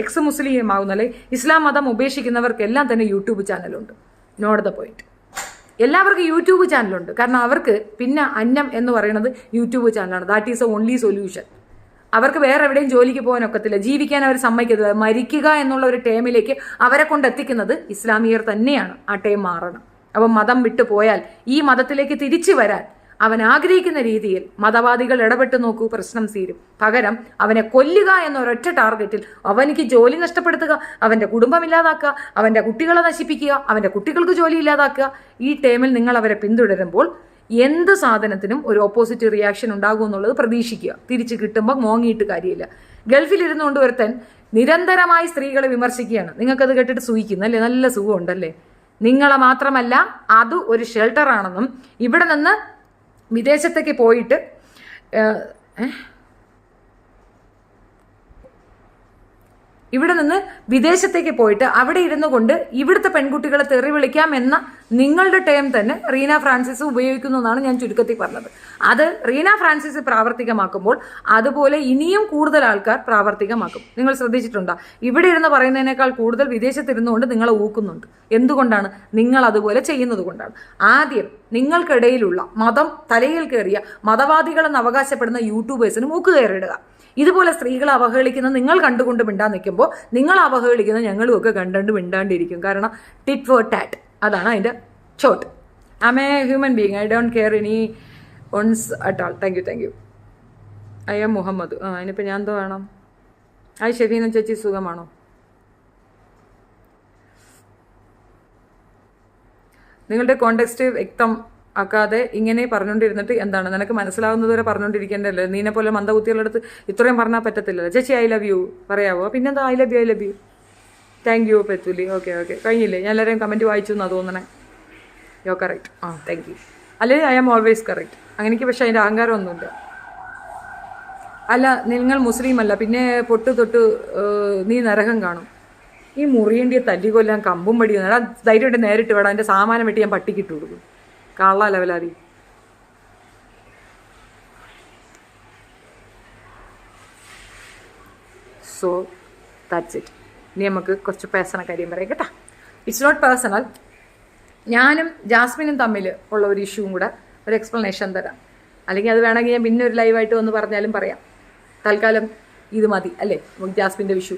എക്സ് മുസ്ലിം ആകുന്ന അല്ലെങ്കിൽ ഇസ്ലാം മതം ഉപേക്ഷിക്കുന്നവർക്കെല്ലാം തന്നെ യൂട്യൂബ് ചാനലുണ്ട്. Not the point. എല്ലാവർക്കും യൂട്യൂബ് ചാനലുണ്ട്. കാരണം അവർക്ക് പിന്നെ അന്നം എന്ന് പറയുന്നത് യൂട്യൂബ് ചാനലാണ്. That is a only solution. അവർക്ക് വേറെ എവിടെയും ജോലിക്ക് പോകാനൊക്കത്തില്ല, ജീവിക്കാൻ അവർ സമ്മതിക്കത്തില്ല. മരിക്കുക എന്നുള്ള ഒരു ടേമിലേക്ക് അവരെ കൊണ്ടെത്തിക്കുന്നത് ഇസ്ലാമിയർ തന്നെയാണ്. ആ ടേം മാറണം. അപ്പം മതം വിട്ടു പോയാൽ ഈ മതത്തിലേക്ക് തിരിച്ചു വരാൻ അവൻ ആഗ്രഹിക്കുന്ന രീതിയിൽ മതവാദികൾ ഇടപെട്ട് നോക്കൂ, പ്രശ്നം തീരും. പകരം അവനെ കൊല്ലുക എന്ന ഒരൊറ്റ ടാർഗറ്റിൽ അവനിക്ക് ജോലി നഷ്ടപ്പെടുത്തുക, അവൻ്റെ കുടുംബം ഇല്ലാതാക്കുക, അവൻ്റെ കുട്ടികളെ നശിപ്പിക്കുക, അവൻ്റെ കുട്ടികൾക്ക് ജോലി ഇല്ലാതാക്കുക, ഈ ടേമിൽ നിങ്ങൾ അവരെ പിന്തുടരുമ്പോൾ എന്ത് സാധനത്തിനും ഒരു ഓപ്പോസിറ്റ് റിയാക്ഷൻ ഉണ്ടാകും എന്നുള്ളത് പ്രതീക്ഷിക്കുക. തിരിച്ച് കിട്ടുമ്പോൾ മോങ്ങിയിട്ട് കാര്യമില്ല. ഗൾഫിലിരുന്നുകൊണ്ട് ഒരുത്തൻ നിരന്തരമായി സ്ത്രീകളെ വിമർശിക്കുകയാണ്. നിങ്ങൾക്കത് കേട്ടിട്ട് സൂഹിക്കുന്നല്ലേ? നല്ല സുഖമുണ്ടല്ലേ? നിങ്ങളെ മാത്രമല്ല അത് ഒരു ഷെൽട്ടറാണെന്നും ഇവിടെ നിന്ന് വിദേശത്തേക്ക് പോയിട്ട് അവിടെ ഇരുന്നു കൊണ്ട് ഇവിടുത്തെ പെൺകുട്ടികളെ തെറി വിളിക്കാം എന്ന നിങ്ങളുടെ ടേം തന്നെ റീന ഫ്രാൻസിസ് ഉപയോഗിക്കുന്നു എന്നാണ് ഞാൻ ചുരുക്കത്തിൽ പറഞ്ഞത്. അത് റീന ഫ്രാൻസിസ് പ്രാവർത്തികമാക്കുമ്പോൾ അതുപോലെ ഇനിയും കൂടുതൽ ആൾക്കാർ പ്രാവർത്തികമാക്കും. നിങ്ങൾ ശ്രദ്ധിച്ചിട്ടുണ്ടോ? ഇവിടെ ഇരുന്ന് പറയുന്നതിനേക്കാൾ കൂടുതൽ വിദേശത്തിരുന്നുകൊണ്ട് നിങ്ങളെ ഊക്കുന്നുണ്ട്. എന്തുകൊണ്ടാണ്? നിങ്ങൾ അതുപോലെ ചെയ്യുന്നത് കൊണ്ടാണ്. ആദ്യം നിങ്ങൾക്കിടയിലുള്ള മതം തലയിൽ കയറിയ മതവാദികളെന്ന് അവകാശപ്പെടുന്ന യൂട്യൂബേഴ്സിന് മൂക്ക് കയറിയിടുക. ഇതുപോലെ സ്ത്രീകളെ അവഹേളിക്കുന്ന നിങ്ങൾ കണ്ടുകൊണ്ട് മിണ്ടാൻ നിൽക്കുമ്പോൾ നിങ്ങൾ അവഹേളിക്കുന്ന ഞങ്ങളും ഒക്കെ കണ്ടുകൊണ്ട് മിണ്ടാണ്ടിരിക്കും. കാരണം ടിറ്റ് ഫോർ ടാറ്റ്, അതാണ് അതിൻ്റെ shot. I am a human being, I don't care any ones at all. Thank you. I am Muhammad. അതിനിപ്പോൾ ഞാൻ എന്തോ വേണം? ഹായ് ഷെഫീന ചേച്ചി, സുഖമാണോ? നിങ്ങളുടെ കോണ്ടെക്സ്റ്റ് വ്യക്തം ആക്കാതെ ഇങ്ങനെ പറഞ്ഞുകൊണ്ടിരുന്നിട്ട് എന്താണ്? നിനക്ക് മനസ്സിലാവുന്നത് വരെ പറഞ്ഞുകൊണ്ടിരിക്കേണ്ടല്ലോ. നീനെ പോലെ മന്ദബുദ്ധികളുടെ ഇത്രയും പറഞ്ഞാൽ പറ്റത്തില്ലല്ലോ. ചേച്ചി ഐ ലവ് യു പറയാവോ? പിന്നെന്താ I love you. Thank you faithfully. Okay കഴിഞ്ഞില്ലേ? ഞാൻ എല്ലാവരെയും കമൻറ്റ് വായിച്ചു എന്നാണ് തോന്നണേ. Yo correct. Thank you. അല്ലെങ്കിൽ ഐ ആം ഓൾവേസ് കറക്റ്റ്. അങ്ങനെക്ക് പക്ഷേ അതിൻ്റെ അഹങ്കാരമൊന്നുമില്ല. അല്ല, നിങ്ങൾ മുസ്ലിം അല്ല, പിന്നെ പൊട്ട് തൊട്ട് നീ നരകം കാണും. ഈ മുറിയേണ്ടിയ തല്ലിക്കൊല്ലാൻ കമ്പും പടിയും ധൈര്യമായിട്ട് നേരിട്ട് വേണം. അതിൻ്റെ സാമാനം വെട്ടി ഞാൻ പട്ടിക്കിട്ട് കൊടുക്കും. കള്ള ലെവലാതി. So that's it. ഇനി നമുക്ക് കുറച്ച് പേഴ്സണൽ കാര്യം പറയാം കേട്ടോ. It's not personal. ഞാനും ജാസ്മിനും തമ്മിൽ ഉള്ള ഒരു ഇഷ്യൂവും കൂടെ ഒരു എക്സ്പ്ലനേഷൻ തരാം. അല്ലെങ്കിൽ അത് വേണമെങ്കിൽ ഞാൻ പിന്നെ ഒരു ലൈവായിട്ട് വന്ന് പറഞ്ഞാലും പറയാം. തൽക്കാലം ഇത് മതി അല്ലേ? നമുക്ക് ജാസ്മിൻ്റെ ഇഷ്യൂ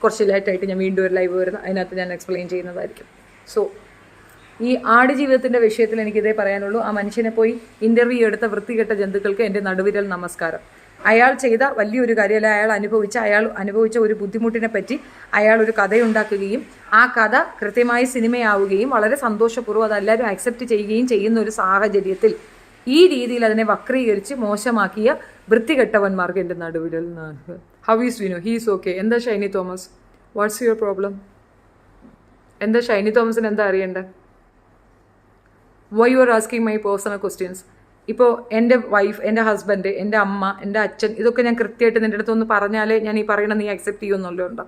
കുറച്ച് ലേറ്റായിട്ട് ഞാൻ വീണ്ടും ഒരു ലൈവ് വരുന്നു, അതിനകത്ത് ഞാൻ എക്സ്പ്ലെയിൻ ചെയ്യുന്നതായിരിക്കും. സോ ഈ ആടുജീവിതത്തിൻ്റെ വിഷയത്തിൽ എനിക്കിതേ പറയാനുള്ളൂ. ആ മനുഷ്യനെ പോയി ഇൻ്റർവ്യൂ എടുത്ത വൃത്തികെട്ട ജന്തുക്കൾക്ക് എൻ്റെ നടുവിരൽ നമസ്കാരം. അയാൾ ചെയ്ത വലിയൊരു കാര്യമല്ല. അയാൾ അനുഭവിച്ച ഒരു ബുദ്ധിമുട്ടിനെ പറ്റി അയാൾ ഒരു കഥയുണ്ടാക്കുകയും ആ കഥ കൃത്യമായി സിനിമയാവുകയും വളരെ സന്തോഷപൂർവ്വം അതെല്ലാവരും അക്സെപ്റ്റ് ചെയ്യുകയും ചെയ്യുന്ന ഒരു സാഹചര്യത്തിൽ ഈ രീതിയിൽ അതിനെ വക്രീകരിച്ച് മോശമാക്കിയ വൃത്തികെട്ടവന്മാർക്ക് എൻ്റെ നടുവിരൽ. How is Vinu? He's okay. എന്താ Shiny Thomas? What's your problem? എന്താ ഷൈനി തോമസിന് എന്താ അറിയേണ്ടത്? Why you are asking my personal questions? ഇപ്പോൾ എൻ്റെ വൈഫ്, എൻ്റെ ഹസ്ബൻഡ്, എൻ്റെ അമ്മ, എൻ്റെ അച്ഛൻ, ഇതൊക്കെ ഞാൻ കൃത്യമായിട്ട് നിൻ്റെ അടുത്തൊന്ന് പറഞ്ഞാലേ ഞാൻ ഈ പറയണ നീ അക്സെപ്റ്റ് ചെയ്യുമെന്നല്ലോ ഉണ്ടോ?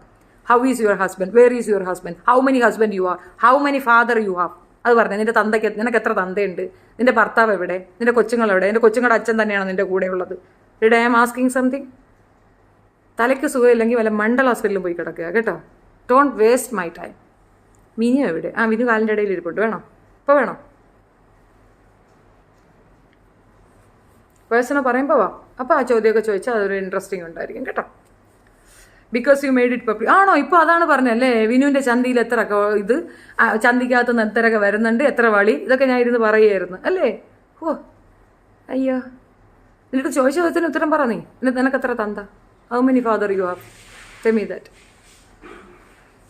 How is your husband? Where is your husband? How many husband you are? How many father you have? അത് പറഞ്ഞേ. നിൻ്റെ തന്തയ്ക്ക് നിനക്ക് എത്ര തന്തയുണ്ട്? നിൻ്റെ ഭർത്താവ് എവിടെ? നിൻ്റെ കൊച്ചുങ്ങൾ എവിടെ? എൻ്റെ കൊച്ചുങ്ങളുടെ അച്ഛൻ തന്നെയാണ് നിൻ്റെ കൂടെ ഉള്ളത്. Did I am asking something? തലയ്ക്ക് സുഖമില്ലെങ്കിൽ വല്ല മണ്ഡൽ ഹോസ്പിറ്റലിൽ പോയി കിടക്കുക കേട്ടോ. Don't waste my time. Minu എവിടെ? മിനു കാലിൻ്റെ ഇടയിൽ ഇരിപ്പുണ്ട്. വേണോ? ഇപ്പോൾ വേണോ? പേഴ്സണൽ പറയുമ്പോൾ വാ. അപ്പോൾ ആ ചോദ്യമൊക്കെ ചോദിച്ചാൽ അതൊരു ഇൻട്രസ്റ്റിംഗ് ഉണ്ടായിരിക്കും കേട്ടോ. Because you made it public. ആണോ? ഇപ്പോൾ അതാണ് പറഞ്ഞല്ലേ, വിനുവിൻ്റെ ചന്തിയിൽ എത്ര ഇത്, ചന്തിക്കകത്ത് നിന്ന് എത്രയൊക്കെ വരുന്നുണ്ട്, എത്ര വളി, ഇതൊക്കെ ഞാൻ ഇരുന്ന് പറയുമായിരുന്നു അല്ലേ? ഓ അയ്യോ, എന്നിട്ട് ചോദിച്ച ചോദ്യത്തിന് ഉത്തരം പറ. നീ നിനക്ക് എത്ര തന്ത? How many father you have? Tell me that.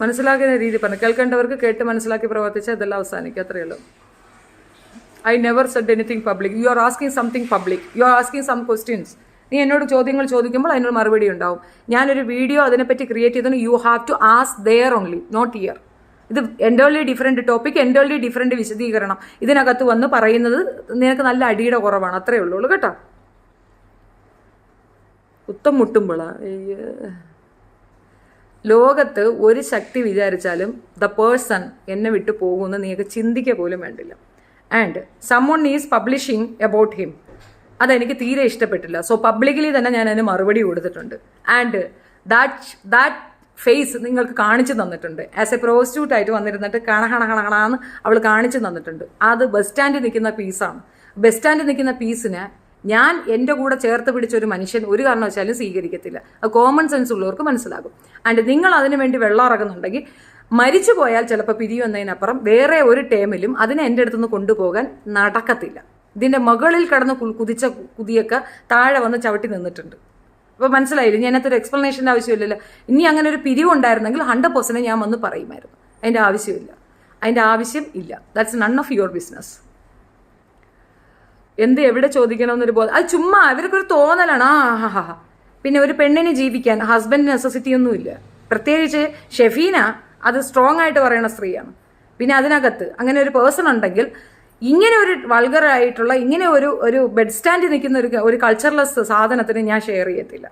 മനസ്സിലാക്കുന്ന രീതി പറഞ്ഞു, കേൾക്കേണ്ടവർക്ക് കേട്ട് മനസ്സിലാക്കി പ്രവർത്തിച്ചാൽ ഇതെല്ലാം അവസാനിക്കും, അത്രയേ ഉള്ളൂ. I never said anything public. You are asking something public, you are asking some questions. നീ എന്നോട് ചോദ്യങ്ങൾ ചോദിക്കുമ്പോൾ അതിനൊരു മറുപടി ഉണ്ടാവും. ഞാനൊരു വീഡിയോ അതിനെപ്പറ്റി ക്രിയേറ്റ് ചെയ്തതിന് you have to ask there only, not here. ഇത് entirely different topic, entirely different വിശദീകരണം. ഇതിനകത്ത് വന്ന് പറയുന്നത് നിനക്ക് നല്ല അടിയുടെ കുറവാണ്, അത്രയേ ഉള്ളൂ കേട്ടോ. കുത്തം മുട്ടുമ്പോളാ. ലോകത്ത് ഒരു ശക്തി വിചാരിച്ചാലും ദ പേഴ്സൺ എന്നെ വിട്ടു പോകുമെന്ന് നീക്ക് ചിന്തിക്കുക പോലും വേണ്ടില്ല. And someone is publishing about him, അതെനിക്ക് തീരെ ഇഷ്ടപ്പെട്ടില്ല. സോ പബ്ലിക്കലി തന്നെ ഞാൻ അതിന് മറുപടി കൊടുത്തിട്ടുണ്ട്. ആൻഡ് ദാറ്റ് ഫേസ് നിങ്ങൾക്ക് കാണിച്ചു തന്നിട്ടുണ്ട്. ആസ് എ പ്രോസ്റ്റിറ്റ്യൂട്ട് ആയിട്ട് വന്നിരുന്നിട്ട് കണകണകണകണാന്ന് അവൾ കാണിച്ചു തന്നിട്ടുണ്ട്. അത് ബസ് സ്റ്റാൻഡിൽ നിൽക്കുന്ന പീസാണ്. ബസ് സ്റ്റാൻഡിൽ നിൽക്കുന്ന പീസിന് ഞാൻ എൻ്റെ കൂടെ ചേർത്ത് പിടിച്ച ഒരു മനുഷ്യൻ ഒരു കാരണവശാലും സ്വീകരിക്കത്തില്ല. അത് കോമൺ സെൻസ് ഉള്ളവർക്ക് മനസ്സിലാകും. ആൻഡ് നിങ്ങൾ അതിനു വേണ്ടി വെള്ളം ഇറങ്ങുന്നുണ്ടെങ്കിൽ മരിച്ചു പോയാൽ ചിലപ്പോൾ പിരിയുന്നതിനപ്പുറം വേറെ ഒരു ടേമിലും അതിനെ എൻ്റെ അടുത്തുനിന്ന് കൊണ്ടുപോകാൻ നടക്കത്തില്ല. ഇതിൻ്റെ മുകളിൽ കടന്ന് കുതിച്ച കുതിയൊക്കെ താഴെ വന്ന് ചവിട്ടി നിന്നിട്ടുണ്ട്. അപ്പോൾ മനസ്സിലായില്ല, ഞാൻ അതിനകത്തൊരു എക്സ്പ്ലനേഷൻ്റെ ആവശ്യമില്ലല്ലോ. ഇനി അങ്ങനെ ഒരു പിരിവുണ്ടായിരുന്നെങ്കിൽ 100% ഞാൻ വന്ന് പറയുമായിരുന്നു. അതിൻ്റെ ആവശ്യമില്ല, അതിൻ്റെ ആവശ്യം ഇല്ല. That's none of your business. എന്ത് എവിടെ ചോദിക്കണമെന്നൊരു ബോധം, അത് ചുമ്മാ ഇവർക്കൊരു തോന്നലാണ്. പിന്നെ ഒരു പെണ്ണിനെ ജീവിക്കാൻ ഹസ്ബൻഡ് നെസസിറ്റി ഒന്നുമില്ല. പ്രത്യേകിച്ച് ഷെഫീന അത് സ്ട്രോങ് ആയിട്ട് പറയുന്ന സ്ത്രീയാണ്. പിന്നെ അതിനകത്ത് അങ്ങനെ ഒരു പേഴ്സൺ ഉണ്ടെങ്കിൽ ഇങ്ങനെ ഒരു വൾഗറായിട്ടുള്ള ഇങ്ങനെ ഒരു ബെഡ് സ്റ്റാൻഡിൽ നിൽക്കുന്ന ഒരു കൾച്ചർലെസ് സാധനത്തിന് ഞാൻ ഷെയർ ചെയ്യത്തില്ല.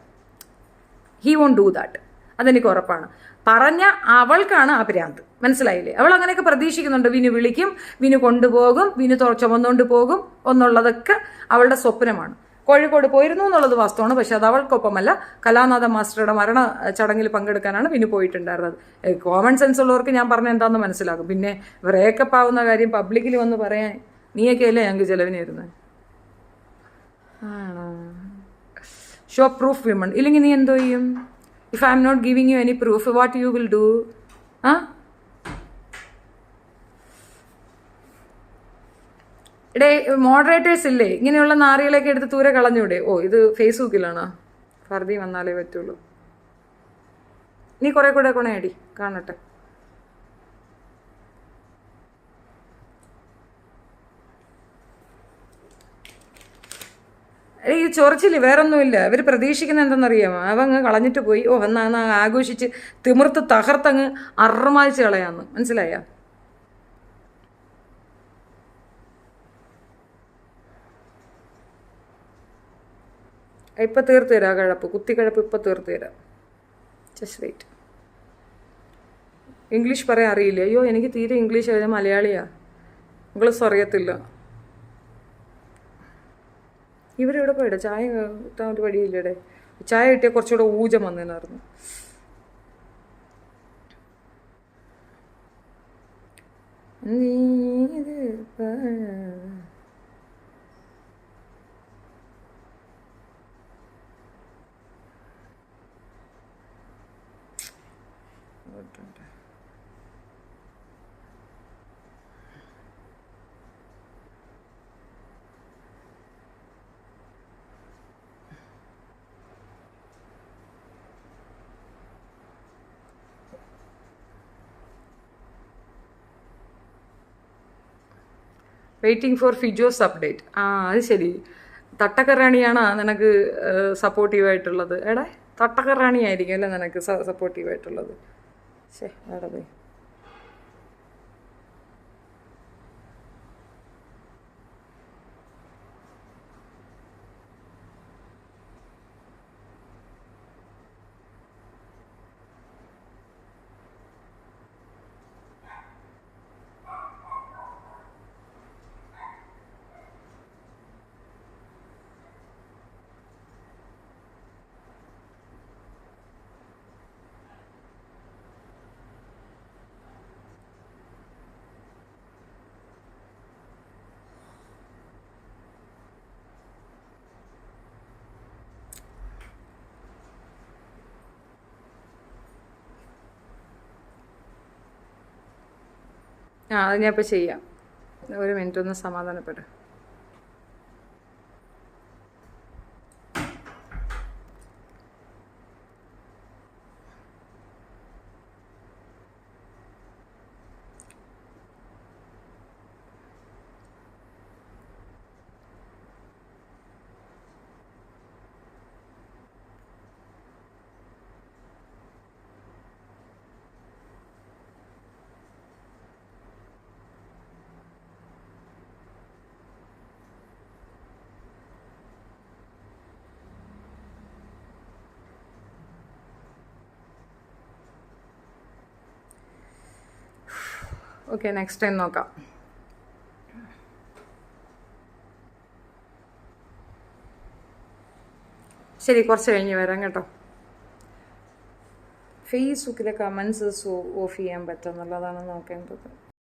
ഹി വോണ്ട് ഡൂ ദാറ്റ്, അതെനിക്ക് ഉറപ്പാണ്. പറഞ്ഞ അവൾക്കാണ് ആ ഭ്രാന്ത്, മനസ്സിലായില്ലേ? അവൾ അങ്ങനെയൊക്കെ പ്രതീക്ഷിക്കുന്നുണ്ട്. വിനു വിളിക്കും, വിനു കൊണ്ടുപോകും, വിനു ചുമന്നുകൊണ്ട് പോകും എന്നുള്ളതൊക്കെ അവളുടെ സ്വപ്നമാണ്. കോഴിക്കോട് പോയിരുന്നു എന്നുള്ളത് വാസ്തവമാണ്. പക്ഷെ അത് അവൾക്കൊപ്പമല്ല, കലാനാഥ മാസ്റ്ററുടെ മരണ ചടങ്ങിൽ പങ്കെടുക്കാനാണ് വിനു പോയിട്ടുണ്ടായിരുന്നത്. കോമൺ സെൻസ് ഉള്ളവർക്ക് ഞാൻ പറഞ്ഞ എന്താണെന്ന് മനസ്സിലാകും. പിന്നെ ബ്രേക്കപ്പ് ആവുന്ന കാര്യം പബ്ലിക്കിൽ വന്ന് പറയാൻ നീയൊക്കെയല്ലേ ഞങ്ങൾക്ക് ചെലവിന് വരുന്നത്? ആണോ? Show proof women. ഇല്ലെങ്കിൽ നീ എന്തോ ചെയ്യും? If I am not giving you any proof, what you will do? ഇടേ മോഡറേറ്റേഴ്സ് ഇല്ലേ, ഇങ്ങനെയുള്ള നാറികളൊക്കെ എടുത്ത് ദൂരെ കളഞ്ഞൂടെ? ഓ, ഇത് ഫേസ്ബുക്കിലാണോ? ഫർദി വന്നാലേ പറ്റുള്ളൂ. നീ കുറെ കൂടെ കൊണയടി, കാണട്ടെ. ഈ ചൊറിച്ചില് വേറൊന്നുമില്ല. ഇവർ പ്രതീക്ഷിക്കുന്ന എന്തെന്നറിയാമോ? അവങ്ങ് കളഞ്ഞിട്ട് പോയി, ഓ എന്നാ ആഘോഷിച്ച് തിമിർത്ത് തകർത്തങ്ങ് അർമാദിച്ച് കളയാന്ന്. മനസ്സിലായ? ഇപ്പം തീർത്ത് തരാം കഴപ്പ്, കുത്തിക്കഴപ്പ് ഇപ്പം തീർത്ത് തരാം. Just wait. ഇംഗ്ലീഷ് പറയാൻ അറിയില്ല? അയ്യോ, എനിക്ക് തീരെ ഇംഗ്ലീഷ് എഴുതാൻ മലയാളിയാ, ഇംഗ്ലീഷ് അറിയത്തില്ല. ഇവരെവിടെ പോയിടെ? ചായ കിട്ടാൻ ഒരു വഴിയില്ലടെ. ചായ കിട്ടിയാൽ കുറച്ചുകൂടെ ഊർജം വന്നേനായിരുന്നു. Waiting for Fijo's update. അത് ശരി. തട്ടക്കറാണിയാണ് നിനക്ക് സപ്പോർട്ടീവായിട്ടുള്ളത്. എടാ, തട്ടക്കറാണി ആയിരിക്കും അല്ലേ നിനക്ക് സപ്പോർട്ടീവായിട്ടുള്ളത്? ശേ, എടാ പോയി. അത് ഞാൻ ഇപ്പോൾ ചെയ്യാം. ഒരു മിനിറ്റ് ഒന്ന് സമാധാനപ്പെട്ട്. ഓക്കെ, നെക്സ്റ്റ് ടൈം നോക്കാം. ശരി, കുറച്ച് കഴിഞ്ഞ് വരാം കേട്ടോ. ഫേസ്ബുക്കിലെ കമൻസ് ഓഫ് ചെയ്യാൻ പറ്റുമെന്നുള്ളതാണ് നോക്കേണ്ടത്.